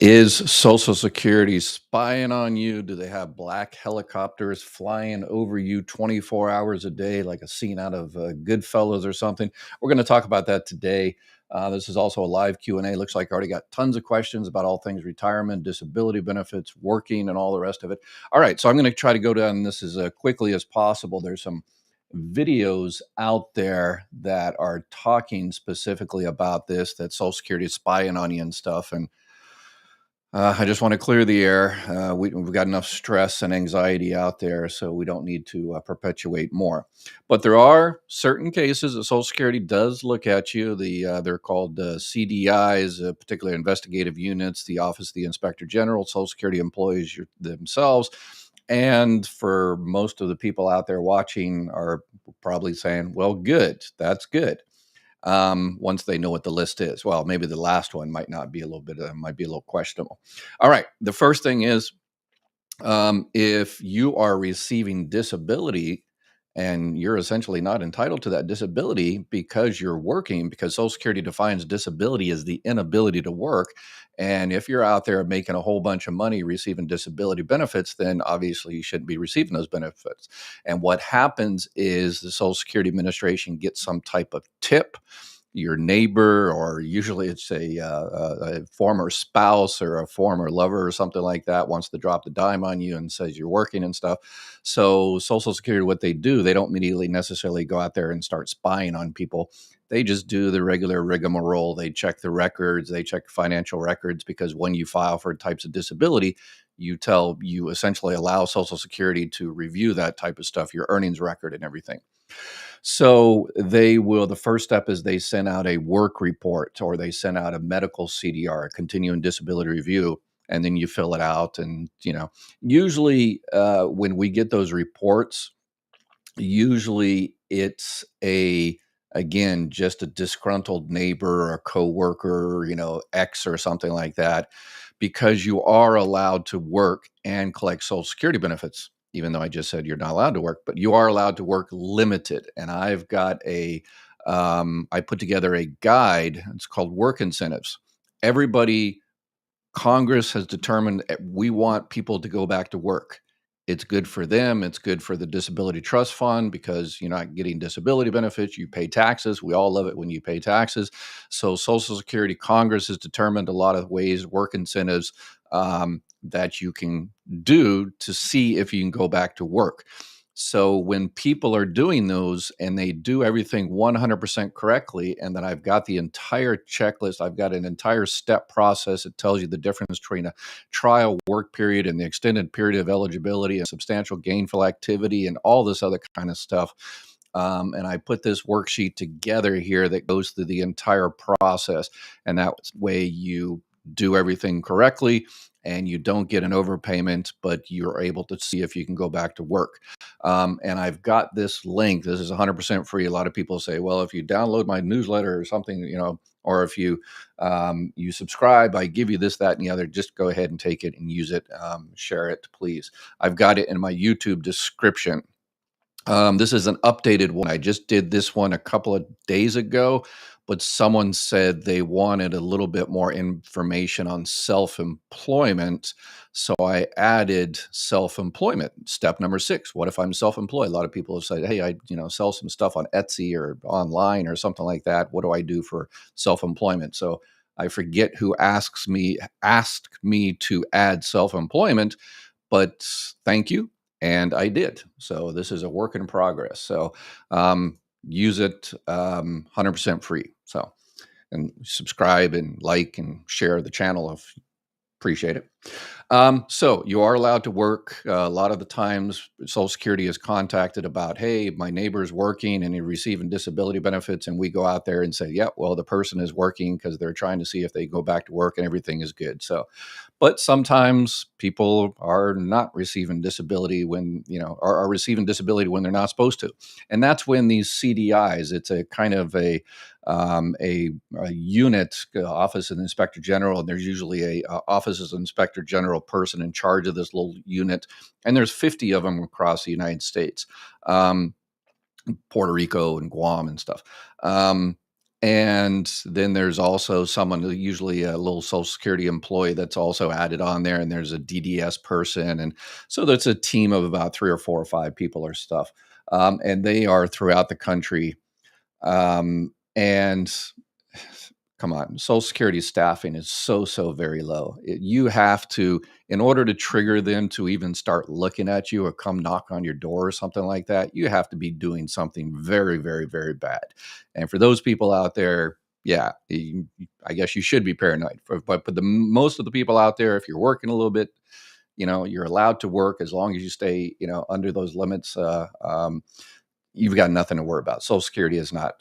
Is Social Security spying on you? Do they have black helicopters flying over you 24 hours a day, like a scene out of Goodfellas or something? We're going to talk about that today. This is also a live Q&A. Looks like I already got tons of questions about all things retirement, disability benefits, working, and all the rest of it. All right, so I'm going to try to go down this as quickly as possible. There's some videos out there that are talking specifically about this, that Social Security is spying on you and stuff. And I just want to clear the air. We've got enough stress and anxiety out there, so we don't need to perpetuate more. But there are certain cases that Social Security does look at you. They're called CDIs, particularly investigative units, the Office of the Inspector General, Social Security employees themselves. And for most of the people out there watching are probably saying, well, good, that's good, once they know what the list is. Well, maybe the last one might not be might be a little questionable. All right. The first thing is, if you are receiving disability and you're essentially not entitled to that disability because you're working, because Social Security defines disability as the inability to work. And if you're out there making a whole bunch of money receiving disability benefits, then obviously you shouldn't be receiving those benefits. And what happens is the Social Security Administration gets some type of tip. Your neighbor, or usually it's a former spouse or a former lover or something like that, wants to drop the dime on you and says you're working and stuff. So Social Security, what they do, they don't immediately necessarily go out there and start spying on people. They just do the regular rigmarole. They check the records, they check financial records, because when you file for types of disability, you essentially allow Social Security to review that type of stuff, your earnings record and everything. So the first step is they send out a work report, or they send out a medical CDR, a continuing disability review, and then you fill it out. And, usually when we get those reports, usually it's again, just a disgruntled neighbor or a coworker, ex or something like that, because you are allowed to work and collect Social Security benefits, even though I just said you're not allowed to work, but you are allowed to work limited. And I've got I put together a guide. It's called Work Incentives. Everybody, Congress has determined we want people to go back to work. It's good for them. It's good for the Disability Trust Fund, because you're not getting disability benefits. You pay taxes. We all love it when you pay taxes. So Social Security, Congress has determined a lot of ways, work incentives, that you can do to see if you can go back to work. So when people are doing those and they do everything 100% correctly, and then I've got the entire checklist, I've got an entire step process. It tells you the difference between a trial work period and the extended period of eligibility and substantial gainful activity and all this other kind of stuff. And I put this worksheet together here that goes through the entire process. And that way you do everything correctly and you don't get an overpayment, but you're able to see if you can go back to work. And I've got this link. This is 100% free. A lot of people say, well, if you download my newsletter or something, or if you subscribe, I give you this, that, and the other. Just go ahead and take it and use it. Share it, please. I've got it in my YouTube description. This is an updated one. I just did this one a couple of days ago, but someone said they wanted a little bit more information on self-employment. So I added self-employment. Step number 6. What if I'm self-employed? A lot of people have said, hey, I sell some stuff on Etsy or online or something like that. What do I do for self-employment? So I forget who asked me to add self-employment, but thank you. And I did. So this is a work in progress. So use it 100% free. So, and subscribe and like and share the channel if appreciate it. So you are allowed to work. A lot of the times Social Security is contacted about, hey, my neighbor's working and he's receiving disability benefits. And we go out there and say, yeah, well, the person is working because they're trying to see if they go back to work and everything is good. So, but sometimes people are not receiving disability are receiving disability when they're not supposed to. And that's when these CDIs, it's a kind of a unit, Office of the Inspector General, and there's usually a Office of the Inspector General person in charge of this little unit, and there's 50 of them across the United States, Puerto Rico and Guam and stuff. And then there's also someone, usually a little Social Security employee that's also added on there, and there's a DDS person, and so that's a team of about 3 or 4 or 5 people or stuff, and they are throughout the country, and come on, Social Security staffing is so very low. You have to, in order to trigger them to even start looking at you or come knock on your door or something like that, you have to be doing something very bad. And for those people out there, yeah, I guess you should be paranoid. But the most of the people out there, if you're working a little bit, you're allowed to work as long as you stay, under those limits. You've got nothing to worry about. Social Security is not,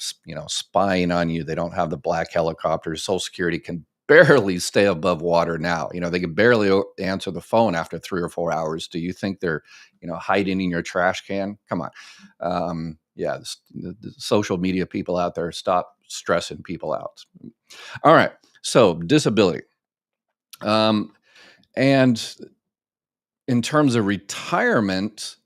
spying on you. They don't have the black helicopters. Social Security can barely stay above water now. They can barely answer the phone after 3 or 4 hours. Do you think they're, hiding in your trash can? Come on. Yeah, the social media people out there, stop stressing people out. All right. So disability. And in terms of retirement,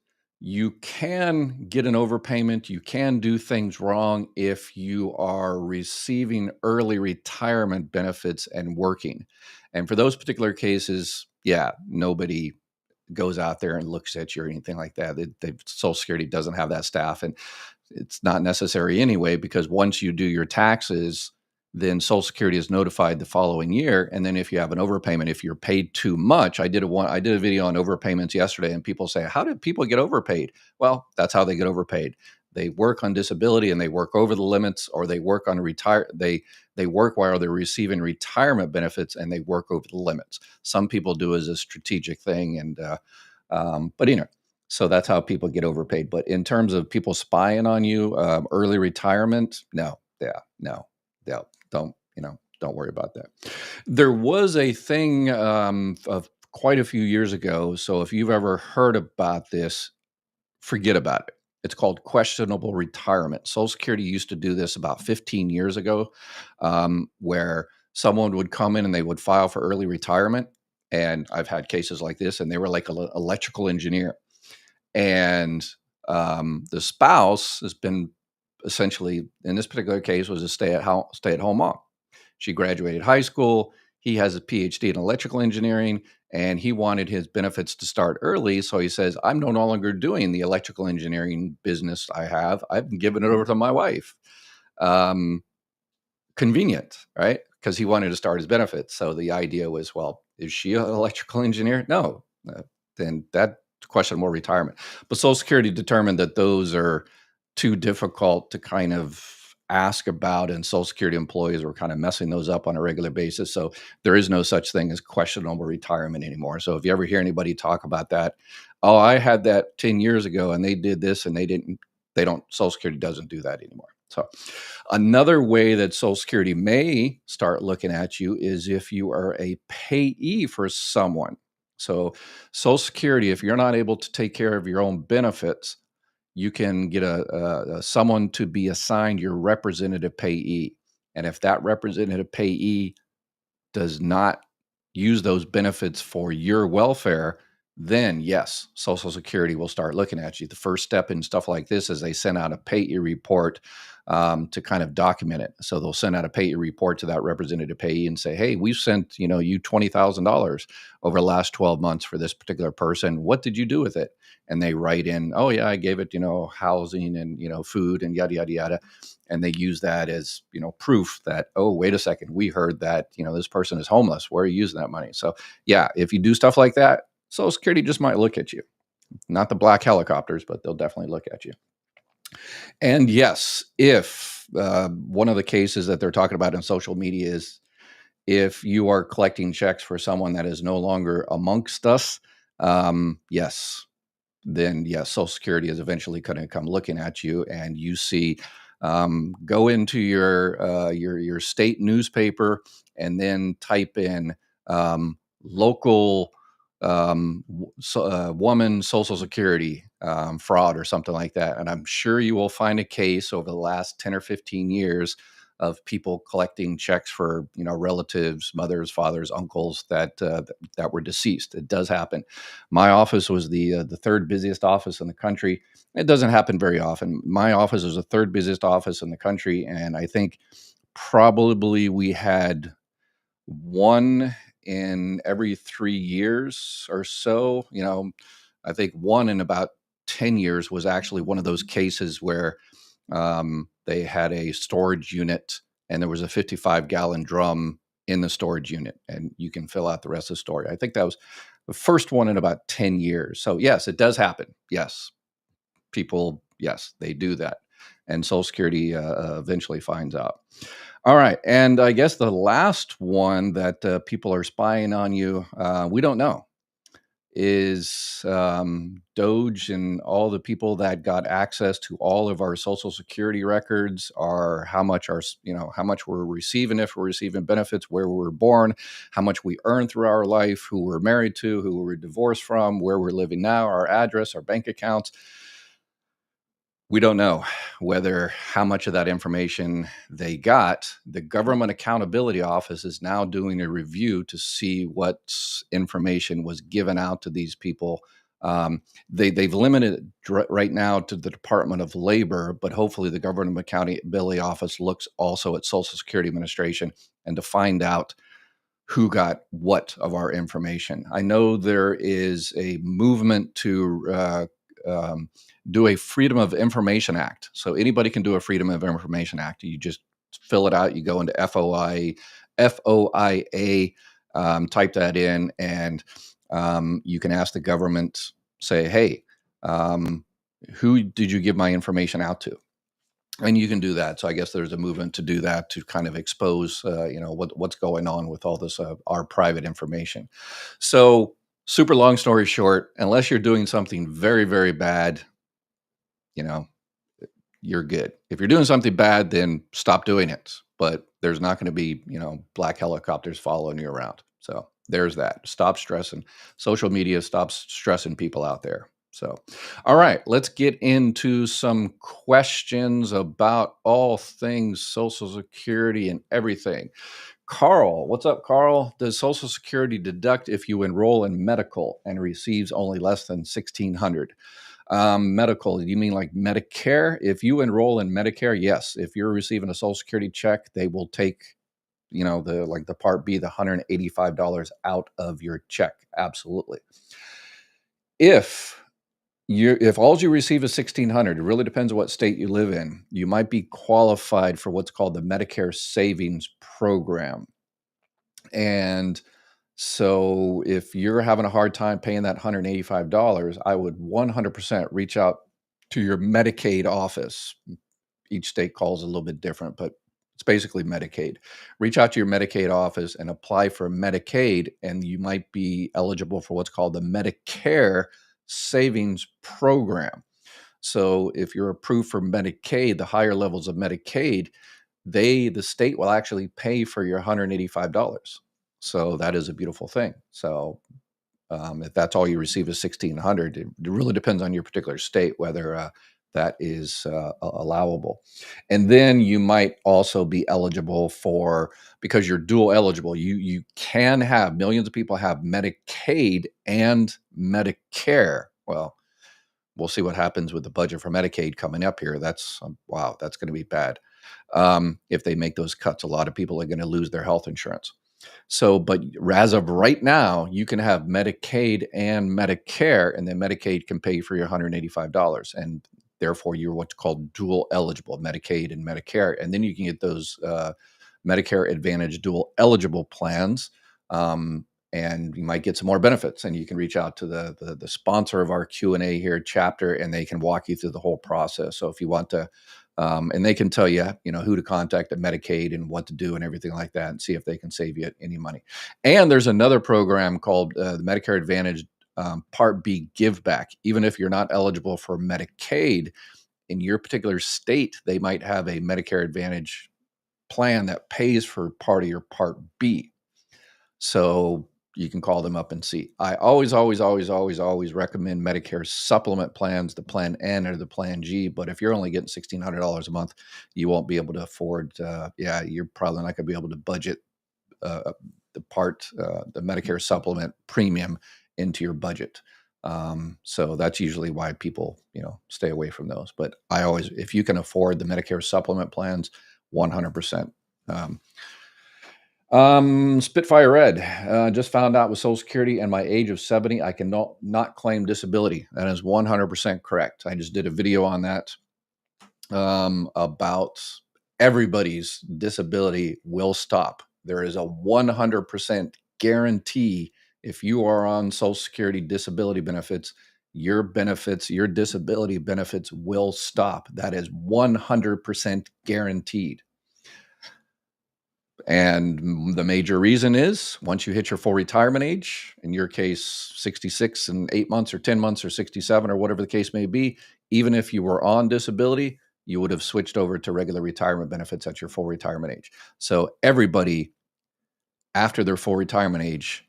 you can get an overpayment. You can do things wrong if you are receiving early retirement benefits and working. And for those particular cases, yeah, nobody goes out there and looks at you or anything like that. Social Security doesn't have that staff, and it's not necessary anyway, because once you do your taxes, then Social Security is notified the following year. And then if you have an overpayment, if you're paid too much, I did a video on overpayments yesterday, and people say, how did people get overpaid? Well, that's how they get overpaid. They work on disability and they work over the limits, or they work on they work while they're receiving retirement benefits and they work over the limits. Some people do as a strategic thing, and but so that's how people get overpaid. But in terms of people spying on you, early retirement, no, yeah, no, yeah, don't worry about that. There was a thing of quite a few years ago. So if you've ever heard about this, forget about it. It's called questionable retirement. Social Security used to do this about 15 years ago, where someone would come in and they would file for early retirement. And I've had cases like this, and they were like an electrical engineer. And the spouse has been, essentially, in this particular case, was a stay-at-home mom. She graduated high school. He has a PhD in electrical engineering, and he wanted his benefits to start early. So he says, I'm no longer doing the electrical engineering business I have. I've given it over to my wife. Convenient, right? Because he wanted to start his benefits. So the idea was, well, is she an electrical engineer? No. Then that questionable retirement. But Social Security determined that those are too difficult to kind of ask about, and Social Security employees were kind of messing those up on a regular basis. So there is no such thing as questionable retirement anymore. So if you ever hear anybody talk about that, oh, I had that 10 years ago and they did this and Social Security doesn't do that anymore. So another way that Social Security may start looking at you is if you are a payee for someone. So Social Security, if you're not able to take care of your own benefits, you can get someone to be assigned your representative payee. And if that representative payee does not use those benefits for your welfare, then yes, Social Security will start looking at you. The first step in stuff like this is they send out a payee report to kind of document it. So they'll send out a payee report to that representative payee and say, hey, we've sent you $20,000 over the last 12 months for this particular person. What did you do with it? And they write in, oh yeah, I gave it, housing and, food and yada, yada, yada. And they use that as, proof that, oh, wait a second, we heard that, this person is homeless. Where are you using that money? So yeah, if you do stuff like that, Social Security just might look at you. Not the black helicopters, but they'll definitely look at you. And yes, if one of the cases that they're talking about in social media is if you are collecting checks for someone that is no longer amongst us, yes, then yes, Social Security is eventually going to come looking at you, and you see, go into your state newspaper and then type in local woman Social Security fraud or something like that, and I'm sure you will find a case over the last 10 or 15 years of people collecting checks for relatives, mothers, fathers, uncles that were deceased. It does happen. My office was the third busiest office in the country. It doesn't happen very often. My office is the third busiest office in the country, and I think probably we had one in every 3 years or so. I think one in about 10 years was actually one of those cases where they had a storage unit and there was a 55-gallon drum in the storage unit, and you can fill out the rest of the story. I think that was the first one in about 10 years. So, yes, it does happen. Yes, people, yes, they do that. And Social Security eventually finds out. All right. And I guess the last one that people are spying on you, we don't know, is Doge and all the people that got access to all of our Social Security records, are how much how much we're receiving, if we're receiving benefits, where we were born, how much we earn through our life, who we're married to, who we're divorced from, where we're living now, our address, our bank accounts. We don't know whether how much of that information they got. The Government Accountability Office is now doing a review to see what information was given out to these people. They've limited it right now to the Department of Labor, but hopefully the Government Accountability Office looks also at Social Security Administration and to find out who got what of our information. I know there is a movement to do a Freedom of Information Act. So anybody can do a Freedom of Information Act. You just fill it out. You go into FOIA, type that in, and you can ask the government, say, hey, who did you give my information out to? And you can do that. So I guess there's a movement to do that, to kind of expose, what's going on with all this, our private information. So super long story short, unless you're doing something very, very bad, you know, you're good. If you're doing something bad, then stop doing it. But there's not going to be, black helicopters following you around. So there's that. Stop stressing. Social media stops stressing people out there. So, all right, let's get into some questions about all things Social Security and everything. Carl, what's up, Carl? Does Social Security deduct if you enroll in medical and receives only less than $1,600? Medical, you mean like Medicare? If you enroll in Medicare, yes. If you're receiving a Social Security check, they will take, the Part B, the $185 out of your check. Absolutely. If all you receive is $1,600, it really depends on what state you live in. You might be qualified for what's called the Medicare Savings Program. And so if you're having a hard time paying that $185, I would 100% reach out to your Medicaid office. Each state calls it a little bit different, but it's basically Medicaid. Reach out to your Medicaid office and apply for Medicaid, and you might be eligible for what's called the Medicare Savings Program. So if you're approved for Medicaid, the higher levels of Medicaid, the state will actually pay for your $185. So that is a beautiful thing. So if that's all you receive is $1,600, it really depends on your particular state whether that is allowable. And then you might also be eligible for, because you're dual eligible, you can have, millions of people have Medicaid and Medicare. Well, we'll see what happens with the budget for Medicaid coming up here. That's wow, that's going to be bad. If they make those cuts, a lot of people are going to lose their health insurance. So, but as of right now, you can have Medicaid and Medicare, and then Medicaid can pay for your $185. And therefore, you're what's called dual eligible, Medicaid and Medicare. And then you can get those Medicare Advantage dual eligible plans. And you might get some more benefits, and you can reach out to the sponsor of our Q&A here chapter, and they can walk you through the whole process. So if you want to, and they can tell you, who to contact at Medicaid and what to do and everything like that, and see if they can save you any money. And there's another program called the Medicare Advantage Part B Give Back. Even if you're not eligible for Medicaid in your particular state, they might have a Medicare Advantage plan that pays for part of your Part B. So you can call them up and see. I always recommend Medicare supplement plans, the Plan N or the Plan G. But if you're only getting $1,600 a month, you won't be able to afford. You're probably not going to be able to budget the Medicare supplement premium into your budget. So that's usually why people, stay away from those. But if you can afford the Medicare supplement plans, 100%, Um, Spitfire Red, just found out with Social Security and my age of 70, I can not claim disability. That is 100% correct. I just did a video on that about everybody's disability will stop. There is a 100% guarantee if you are on Social Security disability benefits, your disability benefits will stop. That is 100% guaranteed. And the major reason is once you hit your full retirement age, in your case, 66 and 8 months or 10 months or 67 or whatever the case may be, even if you were on disability, you would have switched over to regular retirement benefits at your full retirement age. So everybody after their full retirement age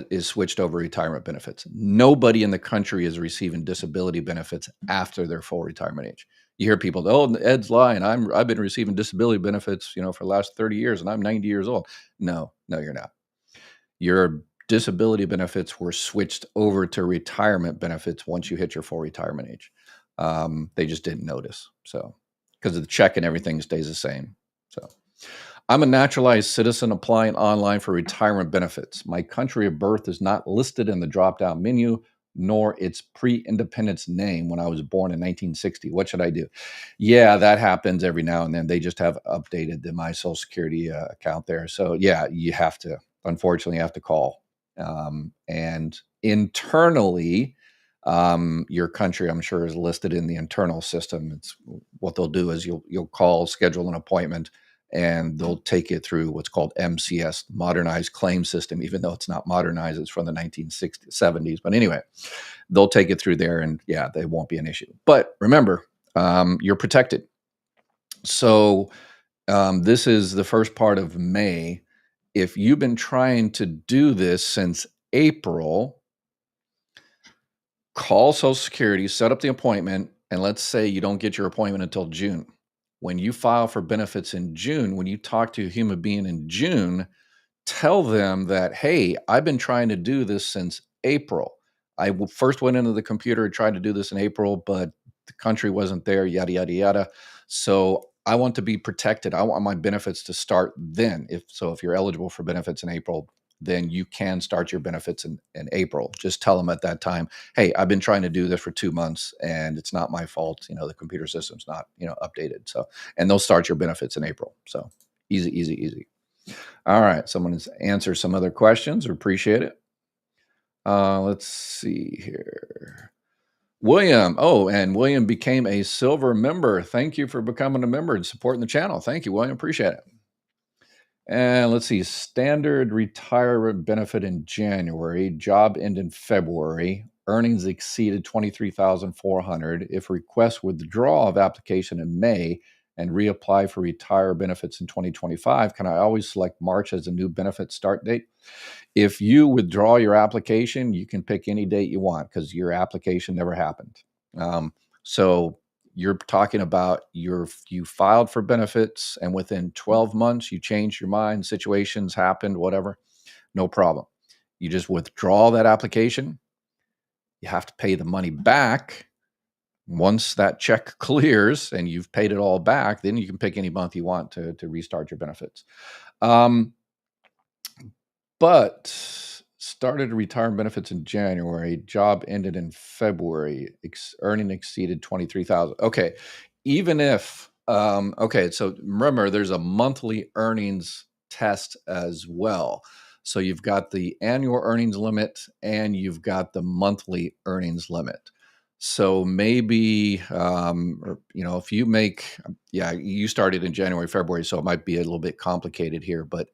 is switched over retirement benefits. Nobody in the country is receiving disability benefits after their full retirement age. You hear people, oh, Ed's lying. I've been receiving disability benefits, for the last 30 years and I'm 90 years old. No, you're not. Your disability benefits were switched over to retirement benefits once you hit your full retirement age. They just didn't notice. So, because the check and everything stays the same. So, I'm a naturalized citizen applying online for retirement benefits. My country of birth is not listed in the drop-down menu, nor its pre-independence name when I was born in 1960. What should I do? Yeah, that happens every now and then. They just have updated my Social Security account there. So yeah, unfortunately, you have to call. And internally, your country, I'm sure, is listed in the internal system. It's what they'll do is you'll call, schedule an appointment, and they'll take it through what's called MCS, Modernized Claim System, even though it's not modernized, it's from the 1960s, 70s. But anyway, they'll take it through there, and yeah, they won't be an issue. But remember, you're protected. So this is the first part of May. If you've been trying to do this since April, call Social Security, set up the appointment, and let's say you don't get your appointment until June. When you file for benefits in June, when you talk to a human being in June, tell them that, hey, I've been trying to do this since April. I first went into the computer and tried to do this in April, but the country wasn't there, yada, yada, yada. So I want to be protected. I want my benefits to start then. If you're eligible for benefits in April, then you can start your benefits in April. Just tell them at that time, hey, I've been trying to do this for 2 months and it's not my fault. The computer system's not, updated. So, and they'll start your benefits in April. So easy, easy, easy. All right. Someone's answer some other questions. We appreciate it. Let's see here. William. Oh, and William became a silver member. Thank you for becoming a member and supporting the channel. Thank you, William. Appreciate it. And let's see, standard retirement benefit in January, job end in February, earnings exceeded 23,400. If request withdrawal of application in May and reapply for retire benefits in 2025, can I always select March as a new benefit start date? If you withdraw your application, you can pick any date you want because your application never happened. So you're talking about you filed for benefits and within 12 months you changed your mind, situations happened, whatever, no problem. You just withdraw that application. You have to pay the money back. Once that check clears and you've paid it all back, then you can pick any month you want to restart your benefits. But started retirement benefits in January, job ended in February, earning exceeded 23,000. Okay. Even if, okay, so remember there's a monthly earnings test as well. So you've got the annual earnings limit and you've got the monthly earnings limit. So maybe, if you make, you started in January, February, so it might be a little bit complicated here, but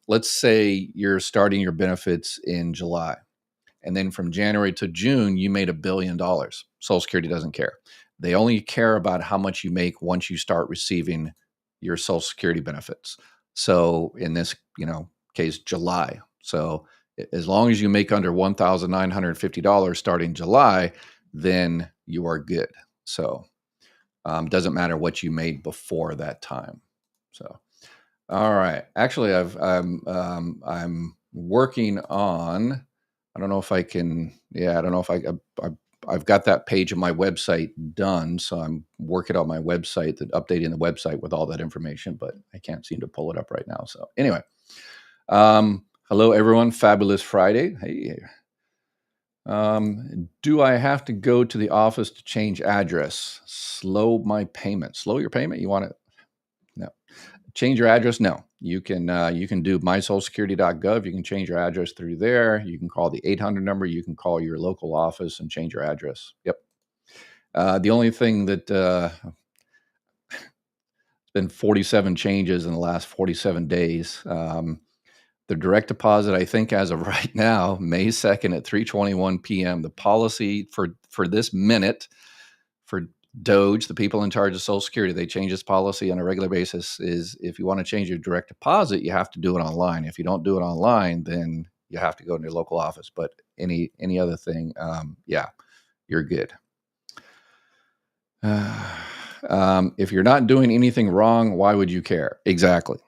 let's say you're starting your benefits in July, and then from January to June, you made $1 billion. Social Security doesn't care. They only care about how much you make once you start receiving your Social Security benefits. So in this, case, July. So as long as you make under $1,950 starting July, then you are good. So doesn't matter what you made before that time. So. All right. Actually, I'm working on. I don't know if I can. Yeah, I don't know if I I've got that page of my website done, so I'm working on my website, updating the website with all that information, but I can't seem to pull it up right now. So anyway, hello everyone, fabulous Friday. Hey, do I have to go to the office to change address? Slow my payment. Slow your payment? You want it? No. Change your address? No. You can do mysocialsecurity.gov. You can change your address through there. You can call the 800 number. You can call your local office and change your address. Yep. The only thing that it's been 47 changes in the last 47 days. The direct deposit, I think, as of right now, May 2nd at 3:21 p.m. The policy for this minute for Doge, the people in charge of Social Security, they change this policy on a regular basis, is if you want to change your direct deposit, you have to do it online. If you don't do it online, then you have to go to your local office. But any other thing, yeah, you're good. If you're not doing anything wrong, why would you care? Exactly.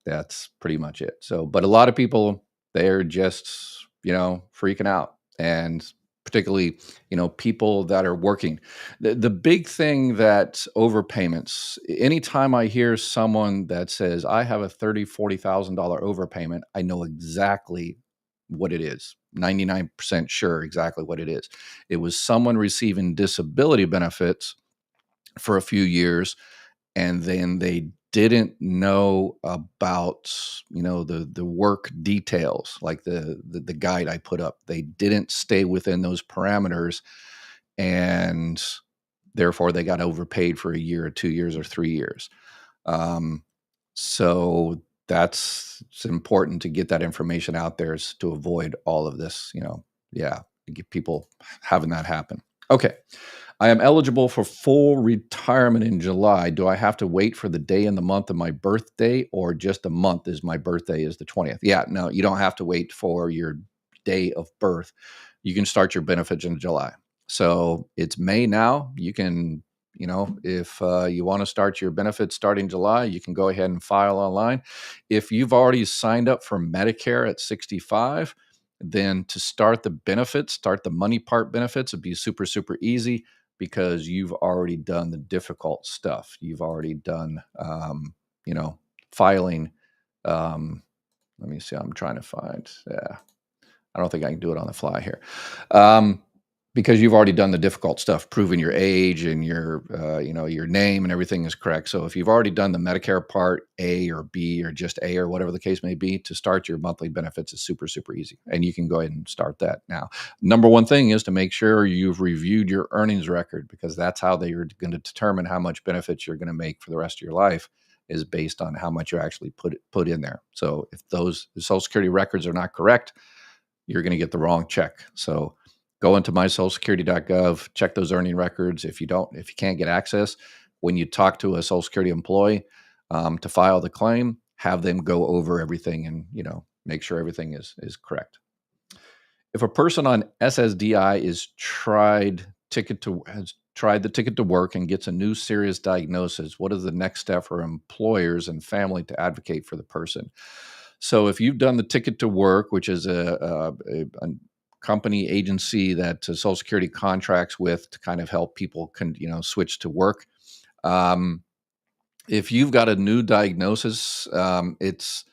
That's pretty much it. So, but a lot of people, they're just, freaking out. And particularly, people that are working. The big thing that overpayments, anytime I hear someone that says, I have a $30,000, $40,000 overpayment, I know exactly what it is. 99% sure exactly what it is. It was someone receiving disability benefits for a few years, and then they didn't know about the work details, like the guide I put up. They didn't stay within those parameters, and therefore they got overpaid for a year or 2 years or 3 years. So it's important to get that information out there to avoid all of this, to get people having that happen. Okay. I am eligible for full retirement in July. Do I have to wait for the day and the month of my birthday, or just a month is my birthday is the 20th? Yeah, no, you don't have to wait for your day of birth. You can start your benefits in July. So it's May now. You can, if you want to start your benefits starting July, you can go ahead and file online. If you've already signed up for Medicare at 65, then to start the money part benefits would be super, super easy, because you've already done the difficult stuff. You've already done, filing. Let me see. I'm trying to find. Yeah, I don't think I can do it on the fly here, because you've already done the difficult stuff, proving your age and your name and everything is correct. So if you've already done the Medicare Part A or B or just A or whatever the case may be, to start your monthly benefits is super, super easy, and you can go ahead and start that now. Number one thing is to make sure you've reviewed your earnings record, because that's how they are going to determine how much benefits you're going to make for the rest of your life, is based on how much you actually put in there. So if those Social Security records are not correct, you're going to get the wrong check. So go into mysocialsecurity.gov, check those earning records. If you can't get access, when you talk to a Social Security employee to file the claim, have them go over everything and make sure everything is correct. If a person on SSDI has tried the ticket to work and gets a new serious diagnosis, what is the next step for employers and family to advocate for the person? So if you've done the ticket to work, which is a company agency that Social Security contracts with to kind of help people switch to work. If you've got a new diagnosis, it's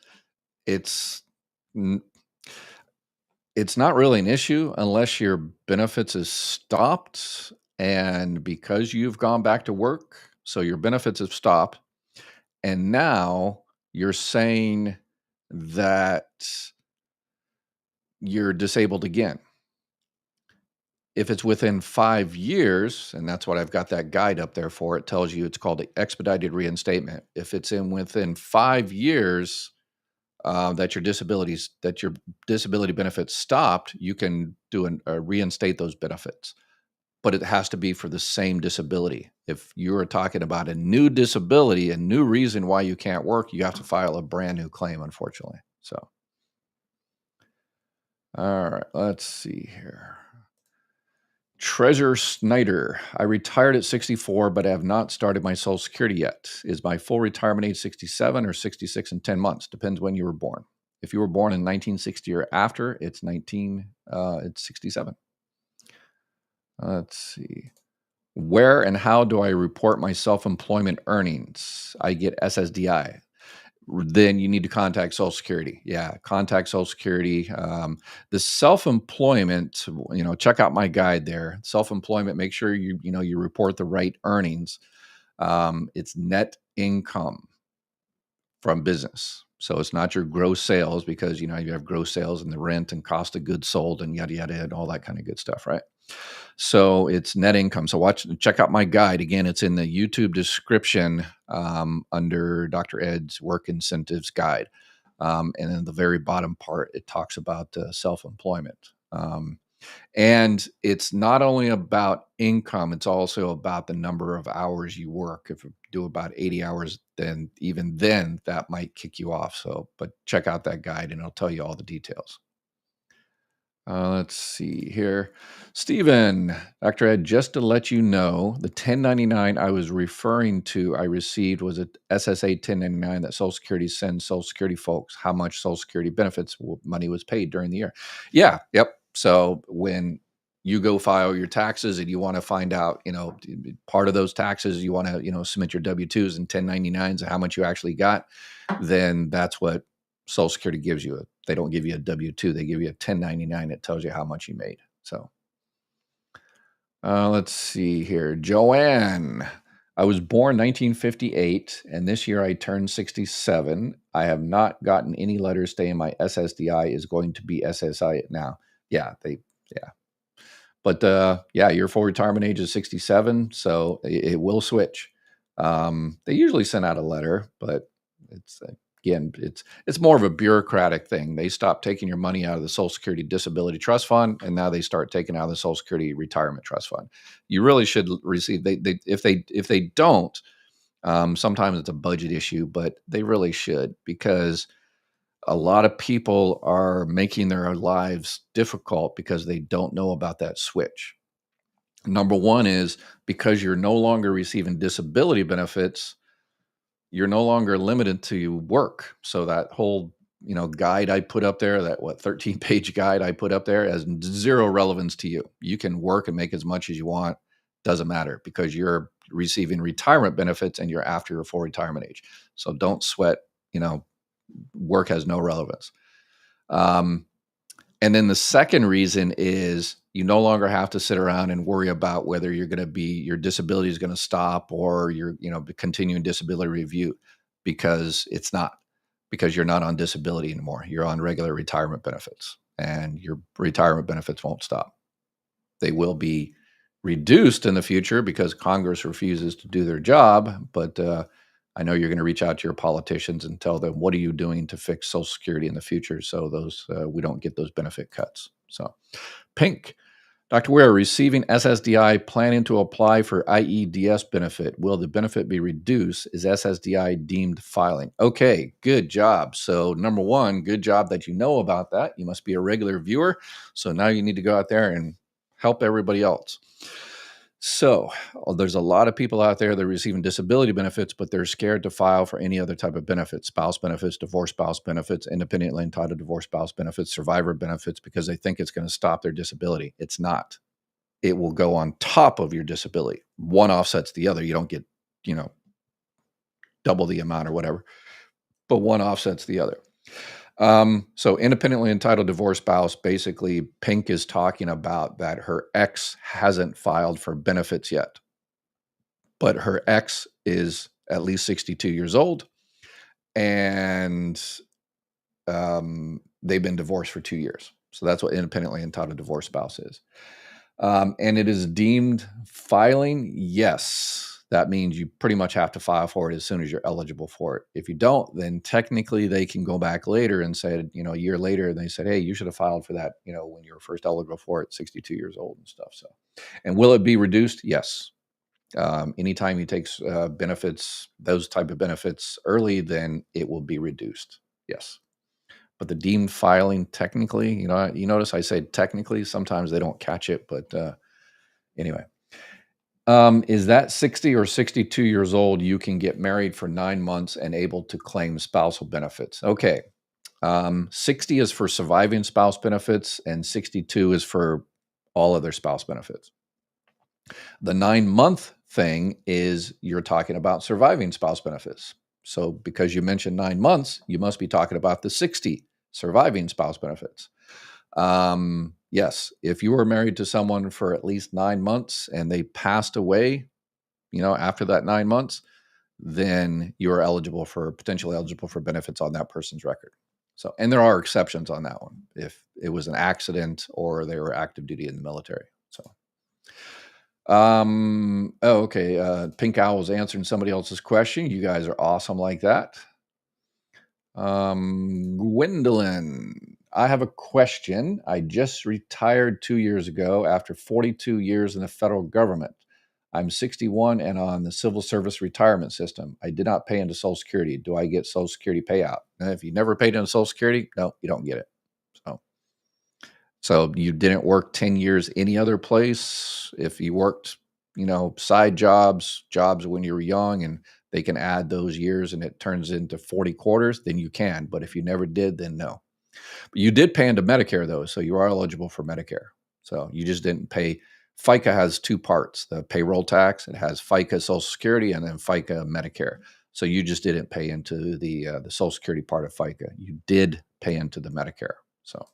not really an issue unless your benefits is stopped, and because you've gone back to work, so your benefits have stopped, and now you're saying that you're disabled again. If it's within 5 years, and that's what I've got that guide up there for, it tells you it's called the expedited reinstatement. If it's within 5 years that your disability benefits stopped, you can reinstate those benefits. But it has to be for the same disability. If you're talking about a new disability, a new reason why you can't work, you have to file a brand new claim, unfortunately. So, all right, let's see here. Treasure Snyder, I retired at 64, but I have not started my Social Security yet. Is my full retirement age 67 or 66 in 10 months? Depends when you were born. If you were born in 1960 or after, it's 67. Let's see. Where and how do I report my self-employment earnings? I get SSDI. Then you need to contact Social Security. Yeah, contact Social Security. The self-employment, check out my guide there. Self-employment, make sure you report the right earnings. It's net income from business. So it's not your gross sales because you have gross sales and the rent and cost of goods sold and yada yada and all that kind of good stuff, right? So it's net income. So check out my guide. Again, it's in the YouTube description under Dr. Ed's Work Incentives Guide. And in the very bottom part, it talks about self-employment. And it's not only about income, it's also about the number of hours you work. If you do about 80 hours, then even then that might kick you off. So, but check out that guide and it'll tell you all the details. Let's see here. Stephen, Dr. Ed, just to let you know, the 1099 I was referring to, I received was a SSA 1099 that Social Security sends Social Security folks how much Social Security benefits money was paid during the year. Yeah, yep. So when you go file your taxes and you want to find out, part of those taxes, you want to, submit your W-2s and 1099s and how much you actually got, then that's what Social Security gives you. They don't give you a W-2. They give you a 1099 that tells you how much you made. So let's see here. Joanne, I was born 1958, and this year I turned 67. I have not gotten any letters saying my SSDI is going to be SSI now. Yeah. But your full retirement age is 67, so it will switch. They usually send out a letter, but it's more of a bureaucratic thing. They stop taking your money out of the Social Security Disability Trust Fund, and now they start taking out of the Social Security Retirement Trust Fund. You really should receive. If they don't, sometimes it's a budget issue, but they really should, because a lot of people are making their lives difficult because they don't know about that switch. Number one is because you're no longer receiving disability benefits, you're no longer limited to work. So that whole, guide I put up there, that 13-page guide I put up there, has zero relevance to you. You can work and make as much as you want. Doesn't matter, because you're receiving retirement benefits and you're after your full retirement age. So don't sweat, work has no relevance. And then the second reason is you no longer have to sit around and worry about whether your disability is going to stop or you're, continuing disability review, because it's not, because you're not on disability anymore. You're on regular retirement benefits, and your retirement benefits won't stop. They will be reduced in the future because Congress refuses to do their job. But I know you're going to reach out to your politicians and tell them, what are you doing to fix Social Security in the future so those we don't get those benefit cuts. So, Pink, Dr. Weir, receiving SSDI, planning to apply for IEDS benefit. Will the benefit be reduced? Is SSDI deemed filing? Okay, good job. So number one, good job that you know about that. You must be a regular viewer. So now you need to go out there and help everybody else. So there's a lot of people out there that are receiving disability benefits, but they're scared to file for any other type of benefits: spouse benefits, divorce spouse benefits, independently entitled divorce spouse benefits, survivor benefits, because they think it's going to stop their disability. It's not. It will go on top of your disability. One offsets the other. You don't get, double the amount or whatever, but one offsets the other. So independently entitled divorce spouse, basically Pink is talking about that her ex hasn't filed for benefits yet, but her ex is at least 62 years old, and they've been divorced for 2 years. So that's what independently entitled divorce spouse is. And it is deemed filing. Yes. That means you pretty much have to file for it as soon as you're eligible for it. If you don't, then technically they can go back later and say, a year later, and they said, hey, you should have filed for that, when you were first eligible for it, 62 years old and stuff. So, and will it be reduced? Yes. Anytime you take benefits, those type of benefits early, then it will be reduced. Yes. But the deemed filing, technically, you notice I say technically, sometimes they don't catch it, but anyway. Is that 60 or 62 years old, you can get married for 9 months and able to claim spousal benefits? Okay. 60 is for surviving spouse benefits, and 62 is for all other spouse benefits. The 9-month thing is you're talking about surviving spouse benefits. So because you mentioned 9 months, you must be talking about the 60 surviving spouse benefits. Yes, if you were married to someone for at least 9 months and they passed away, after that 9 months, then you are potentially eligible for benefits on that person's record. So, and there are exceptions on that one if it was an accident or they were active duty in the military. So, oh, okay. Pink Owl's answering somebody else's question. You guys are awesome like that. Gwendolyn, I have a question. I just retired 2 years ago after 42 years in the federal government. I'm 61 and on the civil service retirement system. I did not pay into Social Security. Do I get Social Security payout? And if you never paid into Social Security, no, you don't get it. So you didn't work 10 years any other place. If you worked, side jobs when you were young, and they can add those years and it turns into 40 quarters, then you can. But if you never did, then no. But you did pay into Medicare though, so you are eligible for Medicare. So you just didn't pay. FICA has two parts: the payroll tax. It has FICA Social Security and then FICA Medicare. So you just didn't pay into the Social Security part of FICA. You did pay into the Medicare. So.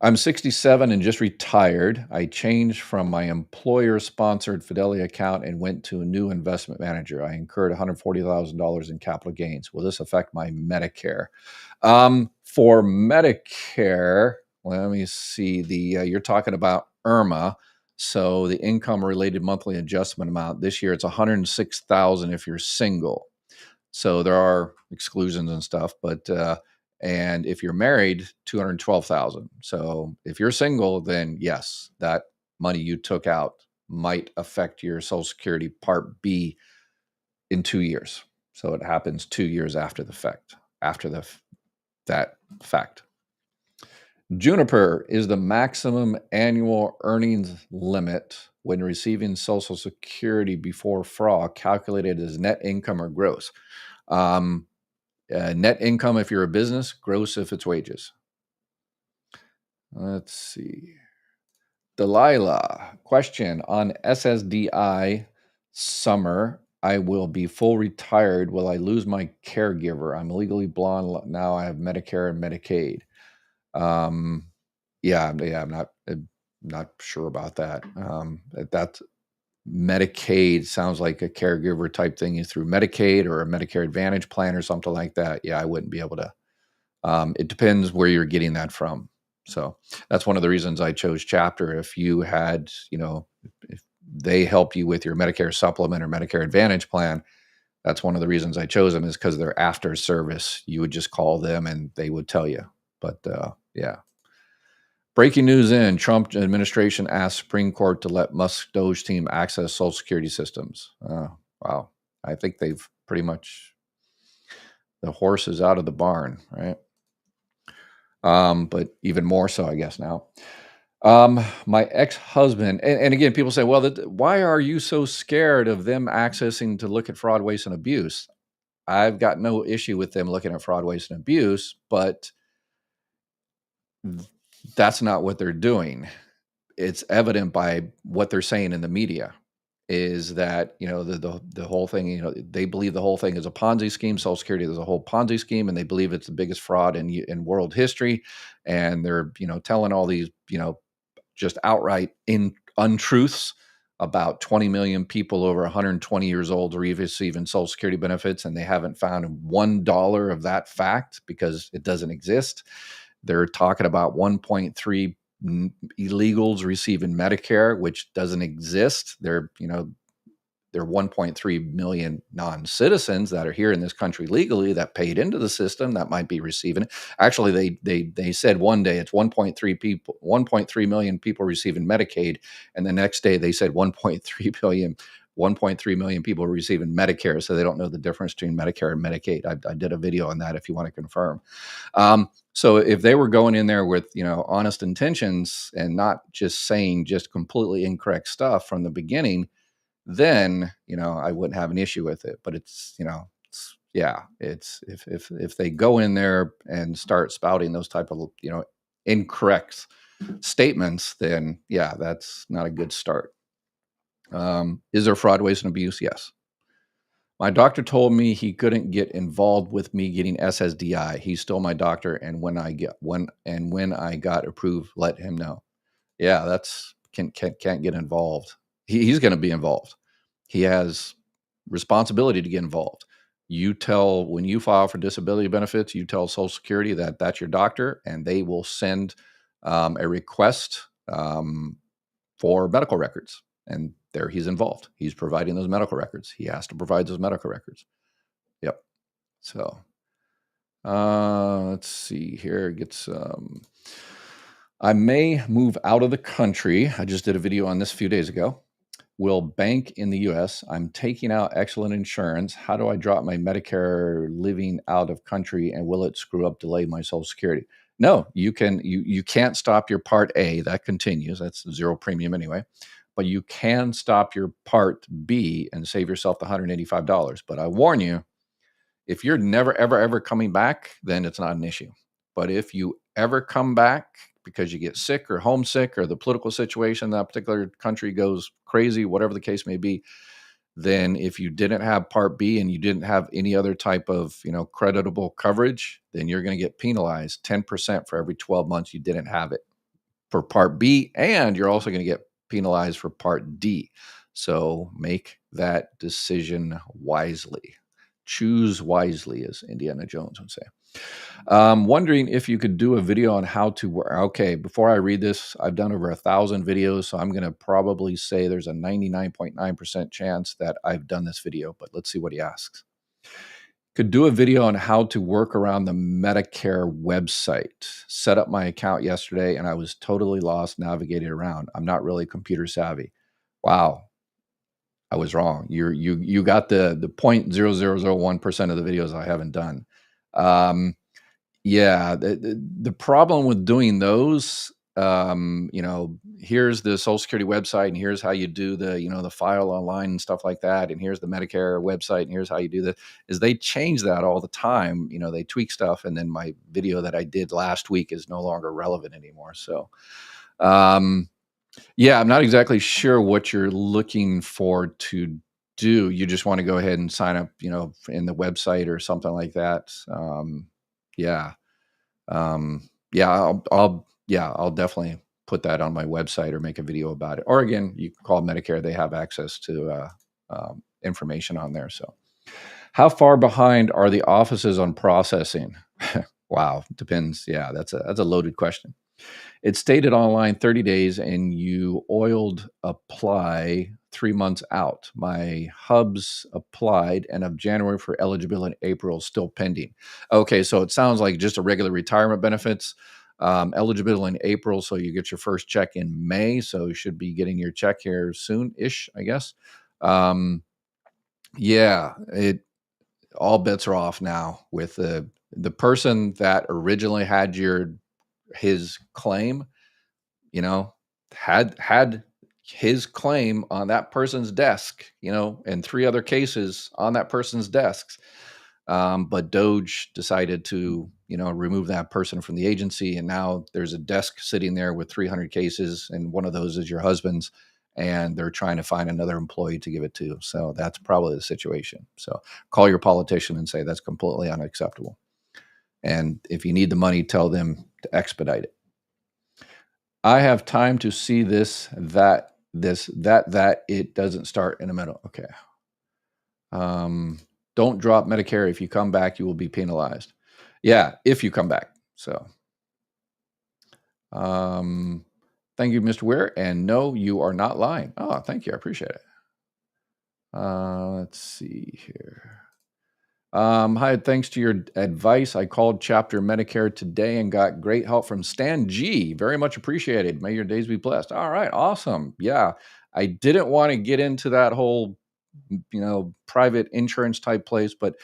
I'm 67 and just retired. I changed from my employer-sponsored Fidelity account and went to a new investment manager. I incurred $140,000 in capital gains. Will this affect my Medicare? For Medicare, let me see. You're talking about IRMA, so the income-related monthly adjustment amount. This year, it's $106,000 if you're single. So there are exclusions and stuff, but and if you're married, 212,000. So if you're single, then yes, that money you took out might affect your Social Security Part B in 2 years. So it happens 2 years after that fact. Juniper, is the maximum annual earnings limit when receiving Social Security before fraud calculated as net income or gross? Net income if you're a business, gross if it's wages. Let's see. Delilah, question on SSDI summer. I will be full retired. Will I lose my caregiver? I'm legally blonde now. I have Medicare and Medicaid. I'm not sure about that. That's Medicaid sounds like a caregiver type thing is through Medicaid or a Medicare Advantage plan or something like that. Yeah, I wouldn't be able to. It depends where you're getting that from. So that's one of the reasons I chose Chapter. If you had, if they help you with your Medicare supplement or Medicare Advantage plan, that's one of the reasons I chose them is because they're after service. You would just call them and they would tell you. But yeah. Breaking news in Trump administration asked Supreme Court to let Musk Doge team access Social Security systems. Wow. I think they've pretty much, the horse is out of the barn, right? But even more so, I guess, now. My ex-husband, and again, people say, well, why are you so scared of them accessing to look at fraud, waste, and abuse? I've got no issue with them looking at fraud, waste, and abuse, but that's not what they're doing. It's evident by what they're saying in the media is that, the whole thing, they believe the whole thing is a Ponzi scheme. Social Security is a whole Ponzi scheme, and they believe it's the biggest fraud in world history. And they're, telling all these, just outright untruths about 20 million people over 120 years old receiving Social Security benefits, and they haven't found $1 of that fact because it doesn't exist. They're talking about 1.3 illegals receiving Medicare, which doesn't exist. They're 1.3 million non-citizens that are here in this country legally that paid into the system that might be receiving it. Actually, they said one day it's 1.3 million people receiving Medicaid, and the next day they said 1.3 million people receiving Medicare. So they don't know the difference between Medicare and Medicaid. I did a video on that if you want to confirm. So if they were going in there with, honest intentions and not just saying just completely incorrect stuff from the beginning, then, I wouldn't have an issue with it. But it's if they go in there and start spouting those type of, incorrect statements, then yeah, that's not a good start. Is there fraud, waste, and abuse? Yes. My doctor told me he couldn't get involved with me getting SSDI. He's still my doctor, and when I got approved, let him know. Yeah, that's can't get involved. He's going to be involved. He has responsibility to get involved. You tell when you file for disability benefits, you tell Social Security that that's your doctor, and they will send a request for medical records. And there he's involved. He's providing those medical records. He has to provide those medical records. Yep. So let's see here. It gets I may move out of the country. I just did a video on this a few days ago. Will bank in the US. I'm taking out excellent insurance. How do I drop my Medicare living out of country, and will it screw up, delay my Social Security? No, you can't stop your Part A. That continues. That's zero premium anyway. But you can stop your Part B and save yourself the $185. But I warn you, if you're never, ever, ever coming back, then it's not an issue. But if you ever come back because you get sick or homesick or the political situation in that particular country goes crazy, whatever the case may be, then if you didn't have Part B and you didn't have any other type of, creditable coverage, then you're going to get penalized 10% for every 12 months you didn't have it for Part B, and you're also going to get penalized for Part D. So make that decision wisely. Choose wisely, as Indiana Jones would say. Wondering if you could do a video on how to work. Okay, before I read this, I've done over 1,000 videos, so I'm going to probably say there's a 99.9% chance that I've done this video, but let's see what he asks. Could do a video on how to work around the Medicare website. Set up my account yesterday, and I was totally lost navigating around. I'm not really computer savvy. Wow. I was wrong. You got the 0.0001% of the videos I haven't done. Yeah, the problem with doing those, here's the Social Security website, and here's how you do the file online and stuff like that, and here's the Medicare website, and here's how you do that, is they change that all the time. They tweak stuff, and then my video that I did last week is no longer relevant anymore. So, yeah, I'm not exactly sure what you're looking for to do. You just want to go ahead and sign up, in the website or something like that. Yeah. I'll definitely put that on my website or make a video about it. Or again, you can call Medicare. They have access to information on there. So how far behind are the offices on processing? Wow. Depends. Yeah, that's a loaded question. It's stated online 30 days, and you oiled apply 3 months out. My hubs applied, and of January for eligibility in April, still pending. Okay, so it sounds like just a regular retirement benefits. Eligibility in April, so you get your first check in May, so you should be getting your check here soon-ish, I guess. Yeah, all bets are off now with the person that originally had his claim, had his claim on that person's desk, and 3 other cases on that person's desks. But Doge decided to, remove that person from the agency. And now there's a desk sitting there with 300 cases, and one of those is your husband's, and they're trying to find another employee to give it to. So that's probably the situation. So call your politician and say that's completely unacceptable. And if you need the money, tell them to expedite it. I have time to see that it doesn't start in the middle. Okay. Don't drop Medicare. If you come back, you will be penalized. Yeah, if you come back. So, thank you, Mr. Weir. And no, you are not lying. Oh, thank you. I appreciate it. Let's see here. Hi, thanks to your advice, I called Chapter Medicare today and got great help from Stan G. Very much appreciated. May your days be blessed. All right, awesome. Yeah, I didn't want to get into that whole, private insurance type place, but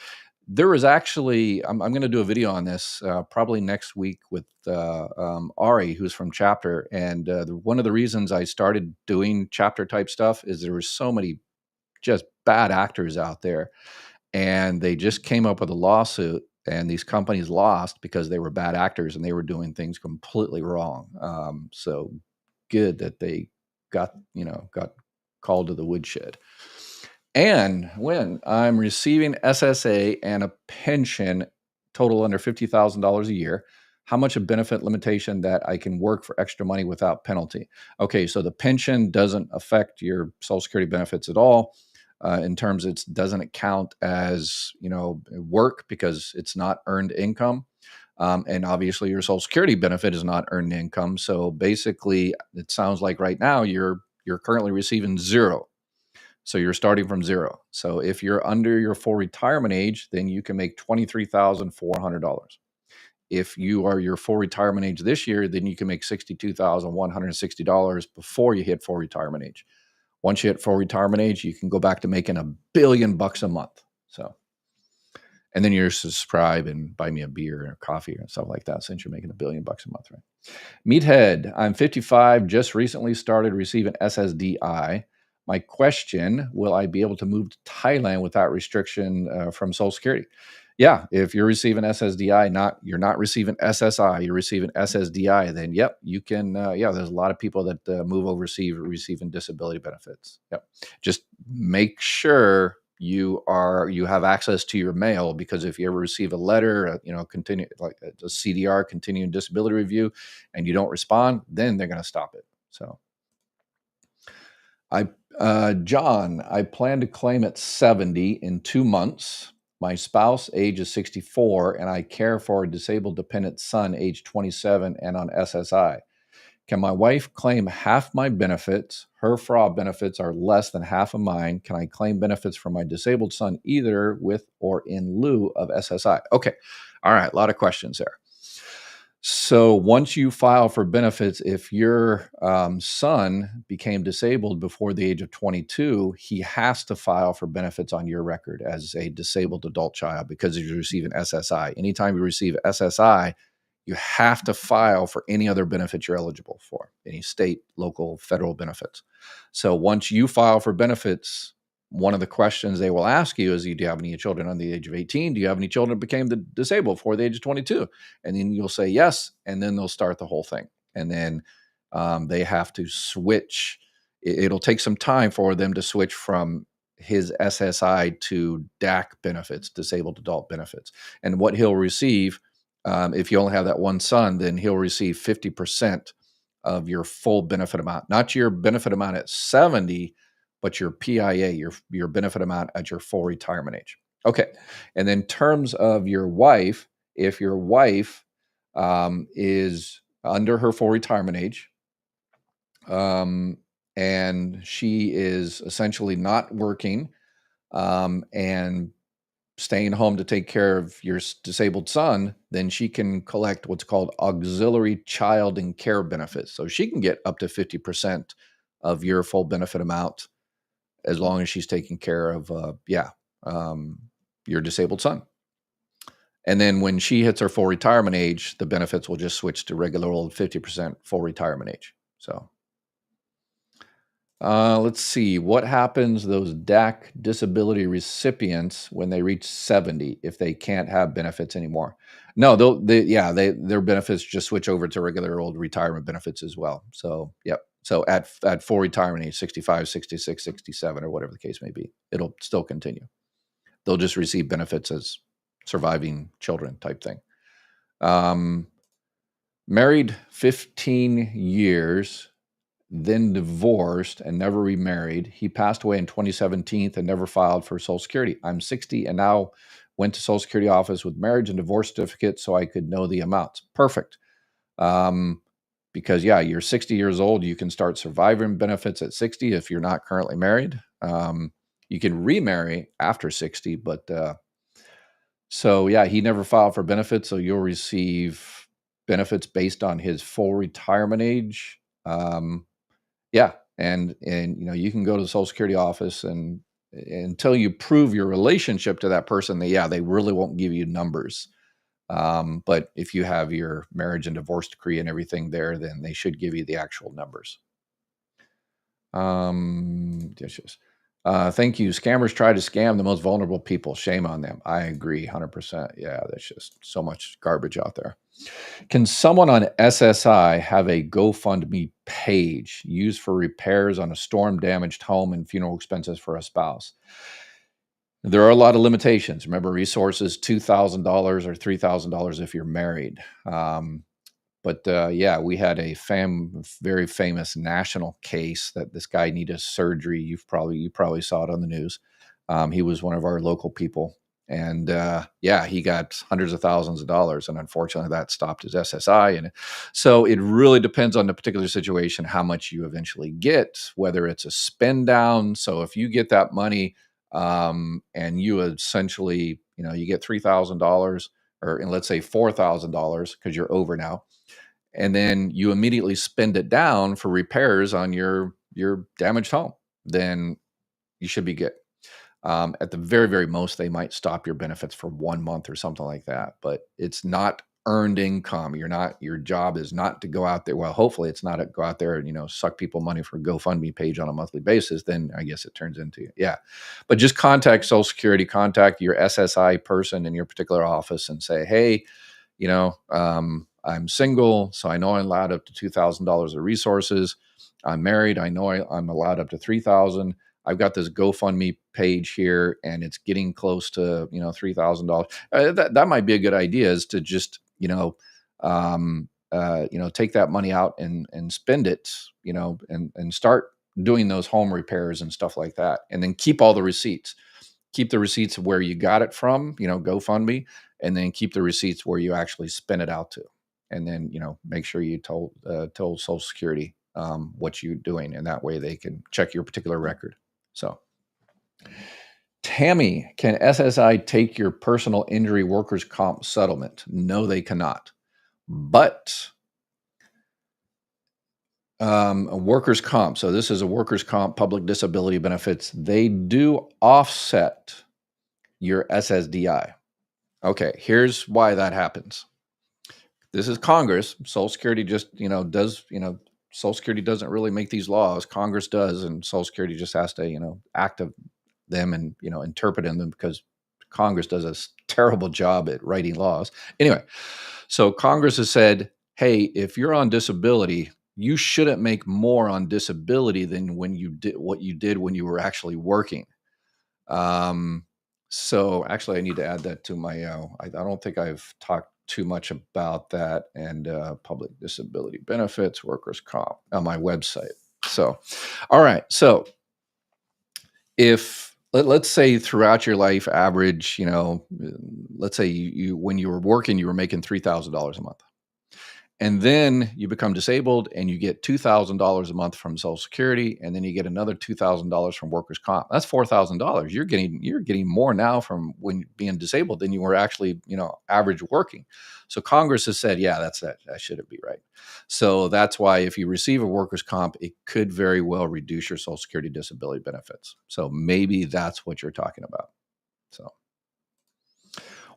there was actually, I'm going to do a video on this probably next week with Ari, who's from Chapter. And one of the reasons I started doing Chapter type stuff is there were so many just bad actors out there. And they just came up with a lawsuit, and these companies lost because they were bad actors and they were doing things completely wrong. So good that they got called to the woodshed. And when I'm receiving SSA and a pension total under $50,000 a year, how much a benefit limitation that I can work for extra money without penalty? Okay, so the pension doesn't affect your Social Security benefits at all. In terms, it doesn't count as work because it's not earned income. And obviously, your Social Security benefit is not earned income. So basically, it sounds like right now you're currently receiving zero. So you're starting from zero. So if you're under your full retirement age, then you can make $23,400. If you are your full retirement age this year, then you can make $62,160 before you hit full retirement age. Once you hit full retirement age, you can go back to making $1 billion a month. So, and then you're subscribe and buy me a beer or coffee or stuff like that, since you're making $1 billion a month, right? Meathead, I'm 55, just recently started receiving SSDI. My question, will I be able to move to Thailand without restriction from Social Security? Yeah, if you're receiving SSDI, you're not receiving SSI, you're receiving SSDI, then yep, you can, there's a lot of people that move overseas receiving disability benefits. Yep. Just make sure you have access to your mail, because if you ever receive a letter, continue like a CDR, continuing disability review, and you don't respond, then they're going to stop it. So John, I plan to claim at 70 in 2 months. My spouse age is 64, and I care for a disabled dependent son age 27 and on SSI. Can my wife claim half my benefits? Her fraud benefits are less than half of mine. Can I claim benefits from my disabled son either with or in lieu of SSI? Okay. All right. A lot of questions there. So once you file for benefits, if your son became disabled before the age of 22, he has to file for benefits on your record as a disabled adult child because he's receiving SSI. Anytime you receive SSI, you have to file for any other benefits you're eligible for, any state, local, federal benefits. So once you file for benefits, one of the questions they will ask you is, do you have any children under the age of 18? Do you have any children that became disabled before the age of 22? And then you'll say yes, and then they'll start the whole thing. And then they have to switch. It'll take some time for them to switch from his SSI to DAC benefits, disabled adult benefits. And what he'll receive, if you only have that one son, then he'll receive 50% of your full benefit amount, not your benefit amount at 70, but your PIA, your benefit amount at your full retirement age. Okay. And then terms of your wife, if your wife is under her full retirement age, and she is essentially not working and staying home to take care of your disabled son, then she can collect what's called auxiliary child and care benefits. So she can get up to 50% of your full benefit amount as long as she's taking care of, your disabled son. And then when she hits her full retirement age, the benefits will just switch to regular old 50% full retirement age. So let's see, what happens to those DAC disability recipients when they reach 70 if they can't have benefits anymore? No, their benefits just switch over to regular old retirement benefits as well. So, yep. So at full retirement age, 65, 66, 67, or whatever the case may be, it'll still continue. They'll just receive benefits as surviving children type thing. Married 15 years, then divorced and never remarried. He passed away in 2017 and never filed for Social Security. I'm 60 and now went to Social Security office with marriage and divorce certificate so I could know the amounts. Perfect. Because you're 60 years old. You can start surviving benefits at 60 if you're not currently married. You can remarry after 60, but he never filed for benefits, so you'll receive benefits based on his full retirement age. And you can go to the Social Security office and until you prove your relationship to that person, they really won't give you numbers. But if you have your marriage and divorce decree and everything there, then they should give you the actual numbers. Thank you. Scammers try to scam the most vulnerable people. Shame on them. I agree 100%. Yeah, there's just so much garbage out there. Can someone on SSI have a GoFundMe page used for repairs on a storm damaged home and funeral expenses for a spouse? There are a lot of limitations. Remember, resources $2,000 or $3,000 if you're married. But yeah, we had a very famous national case that this guy needed surgery. You probably saw it on the news. He was one of our local people, and yeah, he got hundreds of thousands of dollars, and unfortunately, that stopped his SSI. And so it really depends on the particular situation how much you eventually get, whether it's a spend down. So if you get that money, and you essentially, you get $3,000, or and let's say $4,000 because you're over now, and then you immediately spend it down for repairs on your damaged home, then you should be good. At the very, very most, they might stop your benefits for 1 month or something like that, but it's not earned income. Your job is not to go out there. Well, hopefully it's not to go out there and, suck people money for a GoFundMe page on a monthly basis. Then I guess it turns into, yeah. But just contact Social Security, contact your SSI person in your particular office and say, hey, I'm single, so I know I'm allowed up to $2,000 of resources. I'm married. I know I'm allowed up to 3,000. I've got this GoFundMe page here, and it's getting close to $3,000. That might be a good idea, is to just take that money out and spend it, and start doing those home repairs and stuff like that, and then keep all the receipts. Keep the receipts where you got it from, GoFundMe, and then keep the receipts where you actually spent it out to, and then make sure you told Social Security what you're doing, and that way they can check your particular record. So, Tammy, can SSI take your personal injury workers' comp settlement? No, they cannot. But a workers' comp, so this is a workers' comp public disability benefits, they do offset your SSDI. Okay, here's why that happens. This is Congress. Social Security just, Social Security doesn't really make these laws. Congress does, and Social Security just has to, act of them and, interpret them, because Congress does a terrible job at writing laws. Anyway, so Congress has said, hey, if you're on disability, you shouldn't make more on disability than when you did what you did when you were actually working. So actually, I need to add that to my. I don't think I've talked too much about that, and public disability benefits, workers' comp on my website. So, all right. So, if let's say throughout your life average, let's say you when you were working, you were making $3,000 a month. And then you become disabled and you get $2,000 a month from Social Security, and then you get another $2,000 from workers' comp. That's $4,000. You're getting more now from when being disabled than you were actually, average working. So Congress has said, yeah, that shouldn't be right. So that's why if you receive a workers' comp, it could very well reduce your Social Security disability benefits. So maybe that's what you're talking about. So.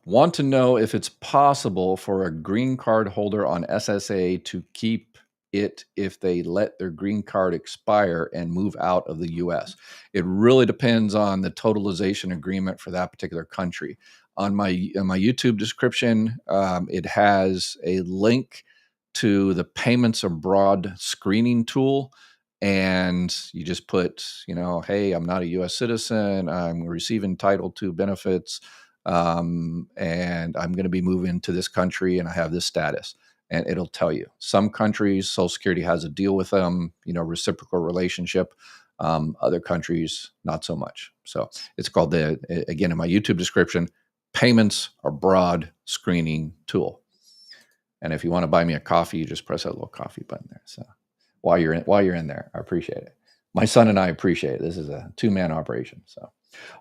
Want to know if it's possible for a green card holder on SSA to keep it if they let their green card expire and move out of the US. It really depends on the totalization agreement for that particular country. In my YouTube description, it has a link to the payments abroad screening tool. And you just put, hey, I'm not a US citizen. I'm receiving Title II benefits. And I'm going to be moving to this country and I have this status, and it'll tell you. Some countries, Social Security has a deal with them, reciprocal relationship. Other countries, not so much. So it's called again, in my YouTube description, payments abroad screening tool. And if you want to buy me a coffee, you just press that little coffee button there. So while you're in there, I appreciate it. My son and I appreciate it. This is a 2-man operation. So.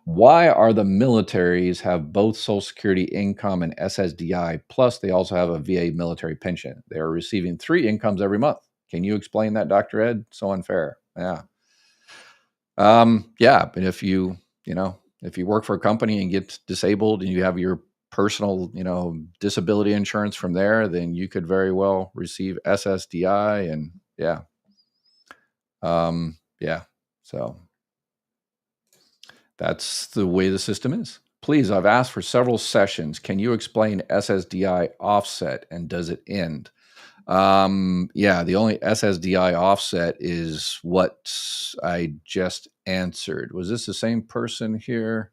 Why are the militaries have both Social Security income and SSDI, plus they also have a VA military pension? They are receiving 3 incomes every month. Can you explain that, Dr. Ed? So unfair. Yeah. Yeah, but if you work for a company and get disabled and you have your personal, disability insurance from there, then you could very well receive SSDI, and yeah. Yeah. So That's the way the system is. Please, I've asked for several sessions. Can you explain SSDI offset and does it end? Yeah, the only SSDI offset is what I just answered. Was this the same person here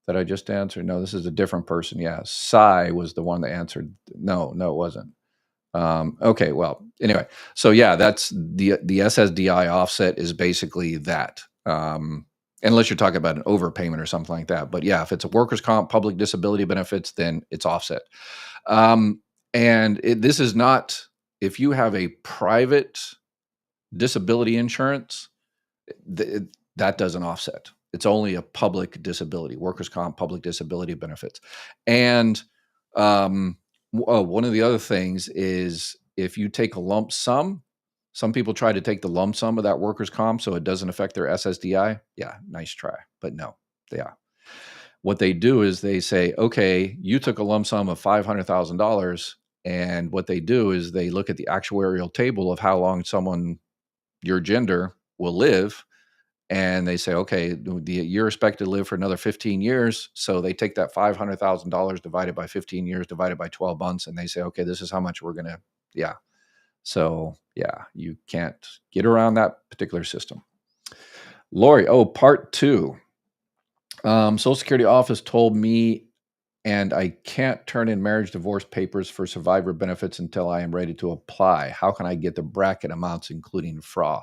that I just answered? No, this is a different person. Yeah, Sai was the one that answered. No, it wasn't. Okay, well, anyway, so yeah, that's the SSDI offset is basically that. Unless you're talking about an overpayment or something like that. But yeah, if it's a workers' comp, public disability benefits, then it's offset. And this is not, if you have a private disability insurance, that doesn't offset. It's only a public disability, workers' comp, public disability benefits. And one of the other things is if you take a lump sum, some people try to take the lump sum of that workers' comp so it doesn't affect their SSDI. Yeah, nice try. But no, what they do is they say, okay, you took a lump sum of $500,000. And what they do is they look at the actuarial table of how long someone, your gender, will live. And they say, okay, you're expected to live for another 15 years. So they take that $500,000 divided by 15 years, divided by 12 months. And they say, okay, this is how much we're going to, yeah. So yeah, you can't get around that particular system. Lori, part 2. Social Security office told me, and I can't turn in marriage divorce papers for survivor benefits until I am ready to apply. How can I get the bracket amounts, including FRA?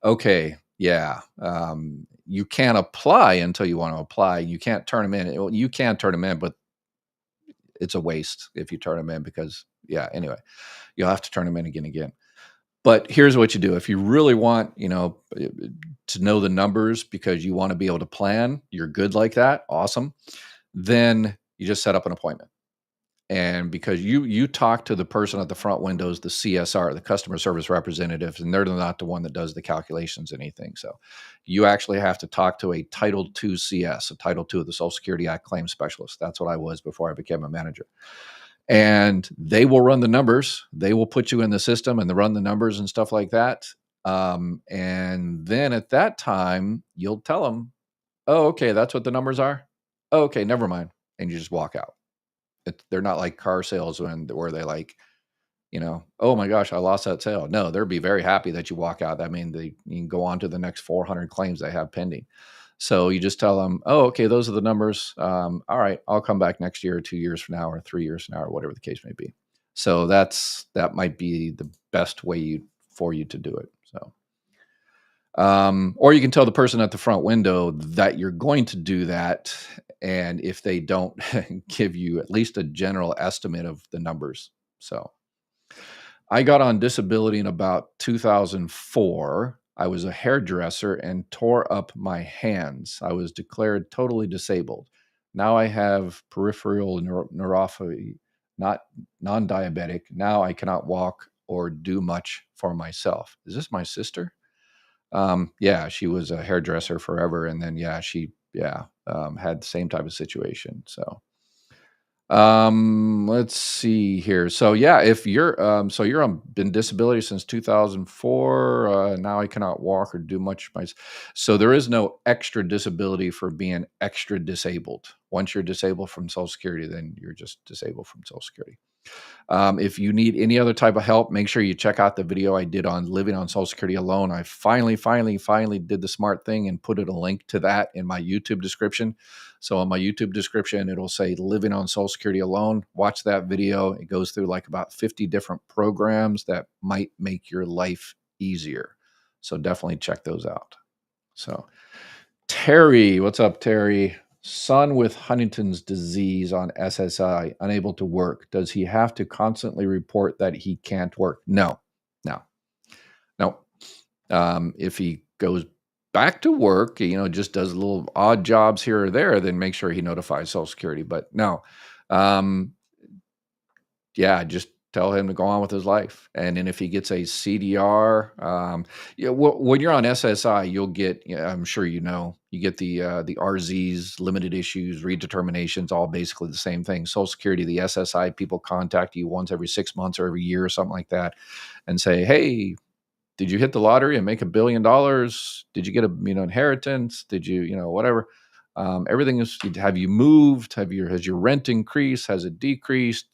Okay, yeah. You can't apply until you want to apply. You can't turn them in. You can turn them in, but it's a waste if you turn them in because, yeah, anyway, you'll have to turn them in again. But here's what you do. If you really want, to know the numbers because you want to be able to plan, you're good like that, awesome. Then you just set up an appointment. And because you talk to the person at the front windows, the CSR, the customer service representatives, and they're not the one that does the calculations, anything. So you actually have to talk to a Title II CS, a Title II of the Social Security Act claim specialist. That's what I was before I became a manager. And they will run the numbers. They will put you in the system and they run the numbers and stuff like that. And then at that time, you'll tell them, oh, okay, that's what the numbers are. Oh, okay, never mind. And you just walk out. They're not like car salesmen where they like, oh my gosh, I lost that sale. No, they'll be very happy that you walk out. That means you can go on to the next 400 claims they have pending. So you just tell them, oh, okay, those are the numbers. All right, I'll come back next year, or 2 years from now, or 3 years from now, or whatever the case may be. So that might be the best way for you to do it. So, or you can tell the person at the front window that you're going to do that. And if they don't give you at least a general estimate of the numbers. So I got on disability in about 2004. I was a hairdresser and tore up my hands. I was declared totally disabled. Now I have peripheral neuropathy, not non-diabetic. Now I cannot walk or do much for myself. Is this my sister? Yeah, she was a hairdresser forever. And then, she had the same type of situation. So, let's see here. So yeah, if you're, you're on been disability since 2004, now I cannot walk or do much. So there is no extra disability for being extra disabled. Once you're disabled from Social Security, then you're just disabled from Social Security. If you need any other type of help, make sure you check out the video I did on living on Social Security alone. I finally did the smart thing and put a link to that in my YouTube description. So on my YouTube description, it'll say living on Social Security alone. Watch that video. It goes through like about 50 different programs that might make your life easier. So definitely check those out. So Terry, what's up, Terry? Son with Huntington's disease on SSI, unable to work. Does he have to constantly report that he can't work? No. If he goes back to work, just does little odd jobs here or there, then make sure he notifies Social Security. But no, just tell him to go on with his life. And then if he gets a CDR, when you're on SSI, you'll get, I'm sure you get the RZs, limited issues, redeterminations, all basically the same thing. Social Security, the SSI people contact you once every 6 months or every year or something like that and say, hey, did you hit the lottery and make $1 billion? Did you get a inheritance? Did you, whatever? Everything is, have you moved? Has your rent increased? Has it decreased?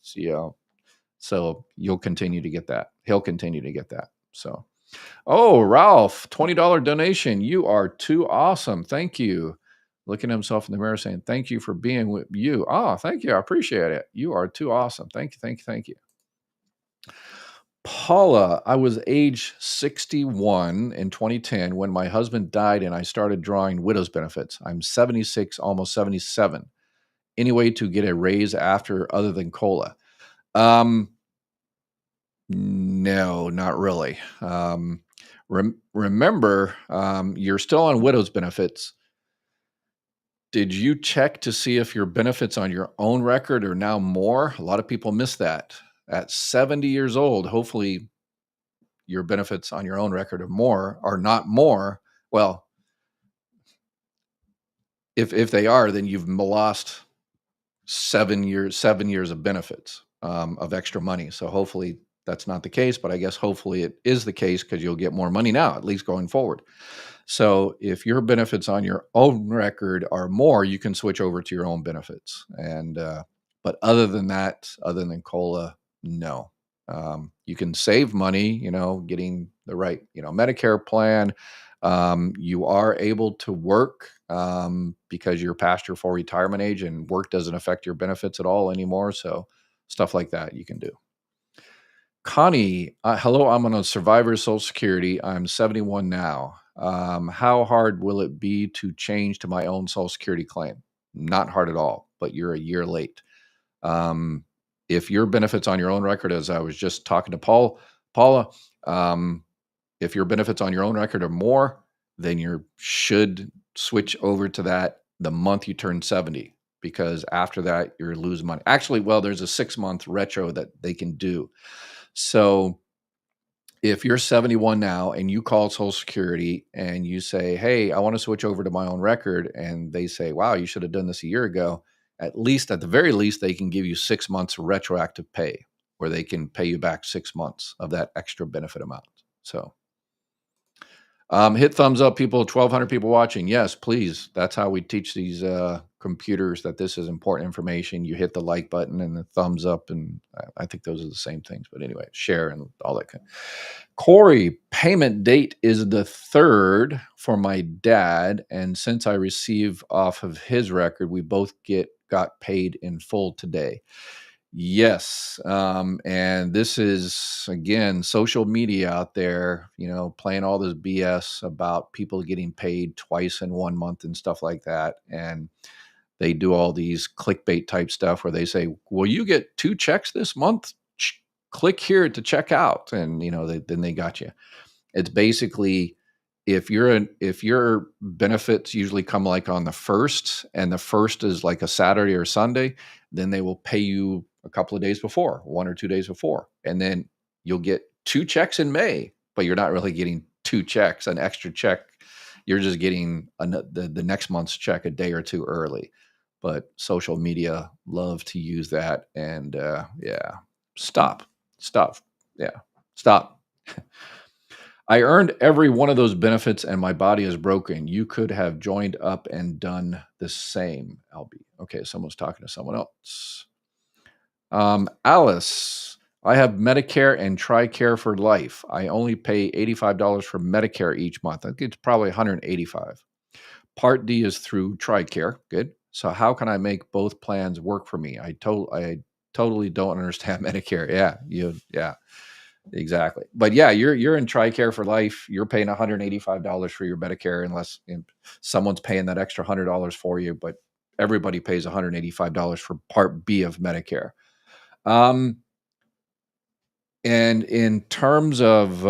So you'll continue to get that. He'll continue to get that. So, oh, Ralph, $20 donation. You are too awesome. Thank you. Looking at himself in the mirror saying, thank you for being with you. Oh, thank you. I appreciate it. You are too awesome. Thank you. Thank you. Thank you. Paula, I was age 61 in 2010 when my husband died and I started drawing widow's benefits. I'm 76, almost 77. Any way to get a raise after other than COLA? Um, no, not really. Remember, you're still on widow's benefits. Did you check to see if your benefits on your own record are now more? A lot of people miss that. At 70 years old, hopefully your benefits on your own record are not more. Well, if they are, then you've lost 7 years of benefits, of extra money. So hopefully that's not the case, but I guess hopefully it is the case because you'll get more money now, at least going forward. So if your benefits on your own record are more, you can switch over to your own benefits. And but other than that, other than COLA, no. You can save money, getting the right, Medicare plan. You are able to work because you're past your full retirement age, and work doesn't affect your benefits at all anymore. So stuff like that you can do. Connie, hello. I'm on a survivor Social Security. I'm 71 now. How hard will it be to change to my own Social Security claim? Not hard at all, but you're a year late. Um, if your benefits on your own record, as I was just talking to Paula, if your benefits on your own record are more, then you should switch over to that the month you turn 70, because after that you're losing money. Actually, well, there's a 6-month retro that they can do. So if you're 71 now and you call Social Security and you say, hey, I want to switch over to my own record, and they say, wow, you should have done this a year ago, at the very least, they can give you 6 months of retroactive pay, where they can pay you back 6 months of that extra benefit amount. So hit thumbs up, people. 1,200 people watching. Yes, please. That's how we teach these computers that this is important information. You hit the like button and the thumbs up, and I think those are the same things. But anyway, share and all that. Corey, payment date is the 3rd for my dad, and since I receive off of his record, we both got paid in full today. Yes. And this is, again, social media out there, playing all this BS about people getting paid twice in 1 month and stuff like that. And they do all these clickbait type stuff where they say, well, you get 2 checks this month. Click here to check out. And, then they got you. It's basically, if your benefits usually come like on the 1st, and the 1st is like a Saturday or Sunday, then they will pay you a couple of days before, 1 or 2 days before. And then you'll get 2 checks in May, but you're not really getting 2 checks, an extra check. You're just getting the next month's check a day or 2 early. But social media love to use that. And yeah, stop. Yeah, stop. I earned every one of those benefits and my body is broken. You could have joined up and done the same, Albie. Okay, someone's talking to someone else. Alice, I have Medicare and TRICARE for life. I only pay $85 for Medicare each month. I think it's probably $185. Part D is through TRICARE. Good. So how can I make both plans work for me? I totally don't understand Medicare. Yeah. Exactly. But yeah, you're in TRICARE for life. You're paying $185 for your Medicare, unless someone's paying that extra $100 for you. But everybody pays $185 for Part B of Medicare. And in terms of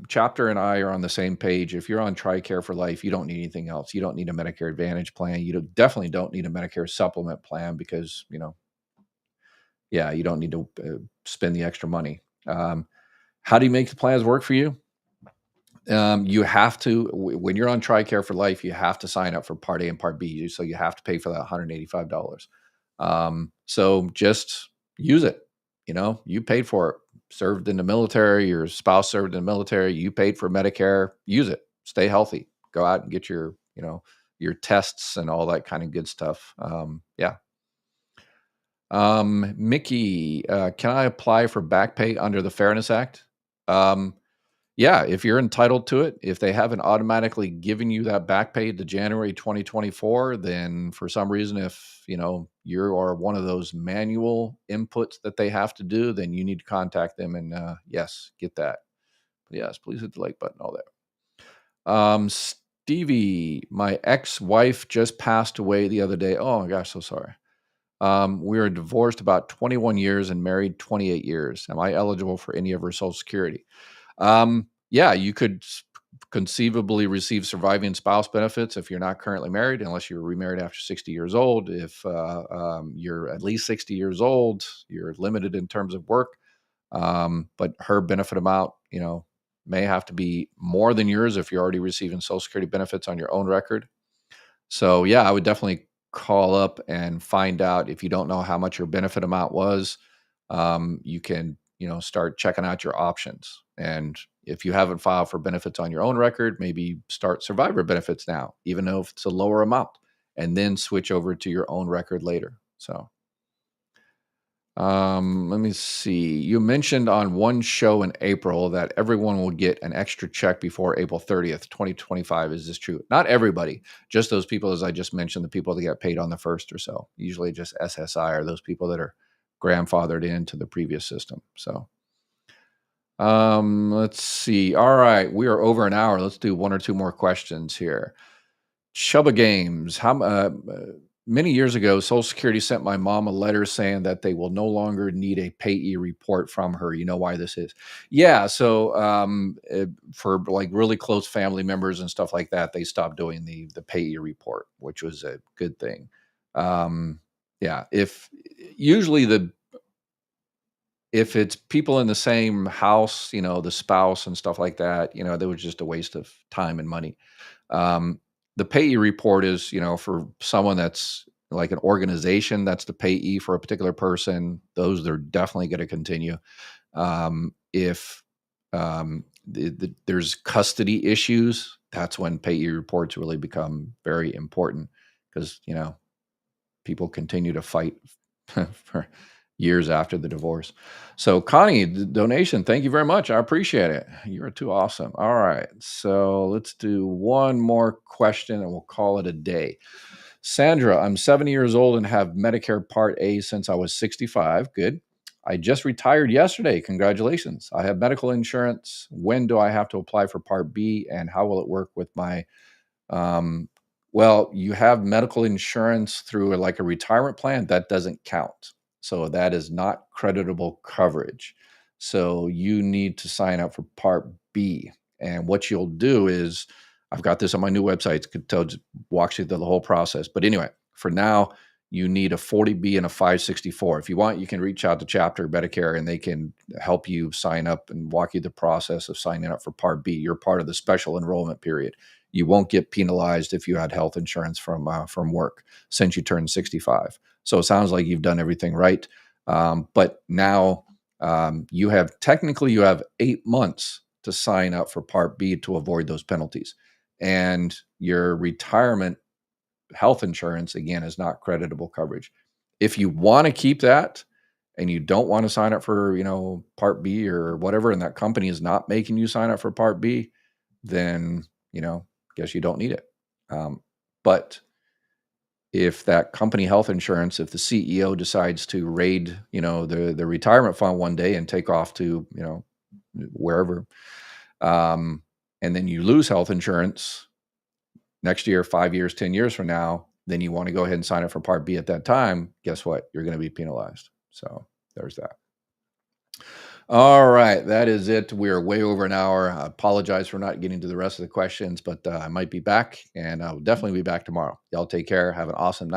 Chapter and I are on the same page. If you're on TRICARE for life, you don't need anything else. You don't need a Medicare Advantage plan. You definitely don't need a Medicare supplement plan, because yeah, you don't need to spend the extra money. How do you make the plans work for you? You have to, when you're on TRICARE for life, you have to sign up for Part A and Part B. So you have to pay for that $185. So just use it. You paid for it. Served in the military, your spouse served in the military, you paid for Medicare, use it. Stay healthy. Go out and get your, your tests and all that kind of good stuff. Yeah. Mickey, can I apply for back pay under the Fairness Act? Um, yeah, if you're entitled to it, if they haven't automatically given you that back pay to January 2024, then for some reason, if you are one of those manual inputs that they have to do, then you need to contact them and yes, get that. But yes, please hit the like button. All that. Stevie, my ex-wife just passed away the other day. Oh my gosh, so sorry. We were divorced about 21 years and married 28 years. Am I eligible for any of her Social Security? Yeah, you could conceivably receive surviving spouse benefits if you're not currently married, unless you're remarried after 60 years old. If you're at least 60 years old, you're limited in terms of work. But her benefit amount, may have to be more than yours if you're already receiving Social Security benefits on your own record. So yeah, I would definitely call up and find out if you don't know how much your benefit amount was. You can, start checking out your options. And if you haven't filed for benefits on your own record, maybe start survivor benefits now, even though if it's a lower amount, and then switch over to your own record later. So let me see. You mentioned on one show in April that everyone will get an extra check before April 30th, 2025. Is this true? Not everybody, just those people, as I just mentioned, the people that get paid on the first or so. Usually just SSI or those people that are grandfathered into the previous system. So let's see. All right. We are over an hour. Let's do one or two more questions here. Chubba Games. Many years ago, Social Security sent my mom a letter saying that they will no longer need a payee report from her. You know why this is? Yeah. So for like really close family members and stuff like that, they stopped doing the payee report, which was a good thing. Yeah. If usually if it's people in the same house, the spouse and stuff like that, that was just a waste of time and money. Um, the payee report is, for someone that's like an organization that's the payee for a particular person. Those they're definitely going to continue. If there's custody issues, that's when payee reports really become very important because people continue to fight for years after the divorce. So, Connie, the donation, thank you very much. I appreciate it. You're too awesome. All right. So, let's do one more question and we'll call it a day. Sandra, I'm 70 years old and have Medicare Part A since I was 65. Good. I just retired yesterday. Congratulations. I have medical insurance. When do I have to apply for Part B and how will it work with my um, well, you have medical insurance through like a retirement plan, that doesn't count. So that is not creditable coverage. So you need to sign up for Part B. And what you'll do is, I've got this on my new website, could tell, walks you through the whole process. But anyway, for now, you need a 40B and a 564. If you want, you can reach out to Chapter Medicare and they can help you sign up and walk you the process of signing up for Part B. You're part of the special enrollment period. You won't get penalized if you had health insurance from work since you turned 65. So it sounds like you've done everything right. But now you have 8 months to sign up for Part B to avoid those penalties. And your retirement health insurance, again, is not creditable coverage. If you want to keep that and you don't want to sign up for, Part B or whatever, and that company is not making you sign up for Part B, then, guess you don't need it. But if that company health insurance, if the CEO decides to raid, the retirement fund one day and take off to, wherever, and then you lose health insurance next year, 5 years, 10 years from now, then you want to go ahead and sign up for Part B at that time, guess what? You're going to be penalized. So there's that. All right, that is it. We are way over an hour. I apologize for not getting to the rest of the questions, but I might be back, and I'll definitely be back tomorrow. Y'all take care. Have an awesome night.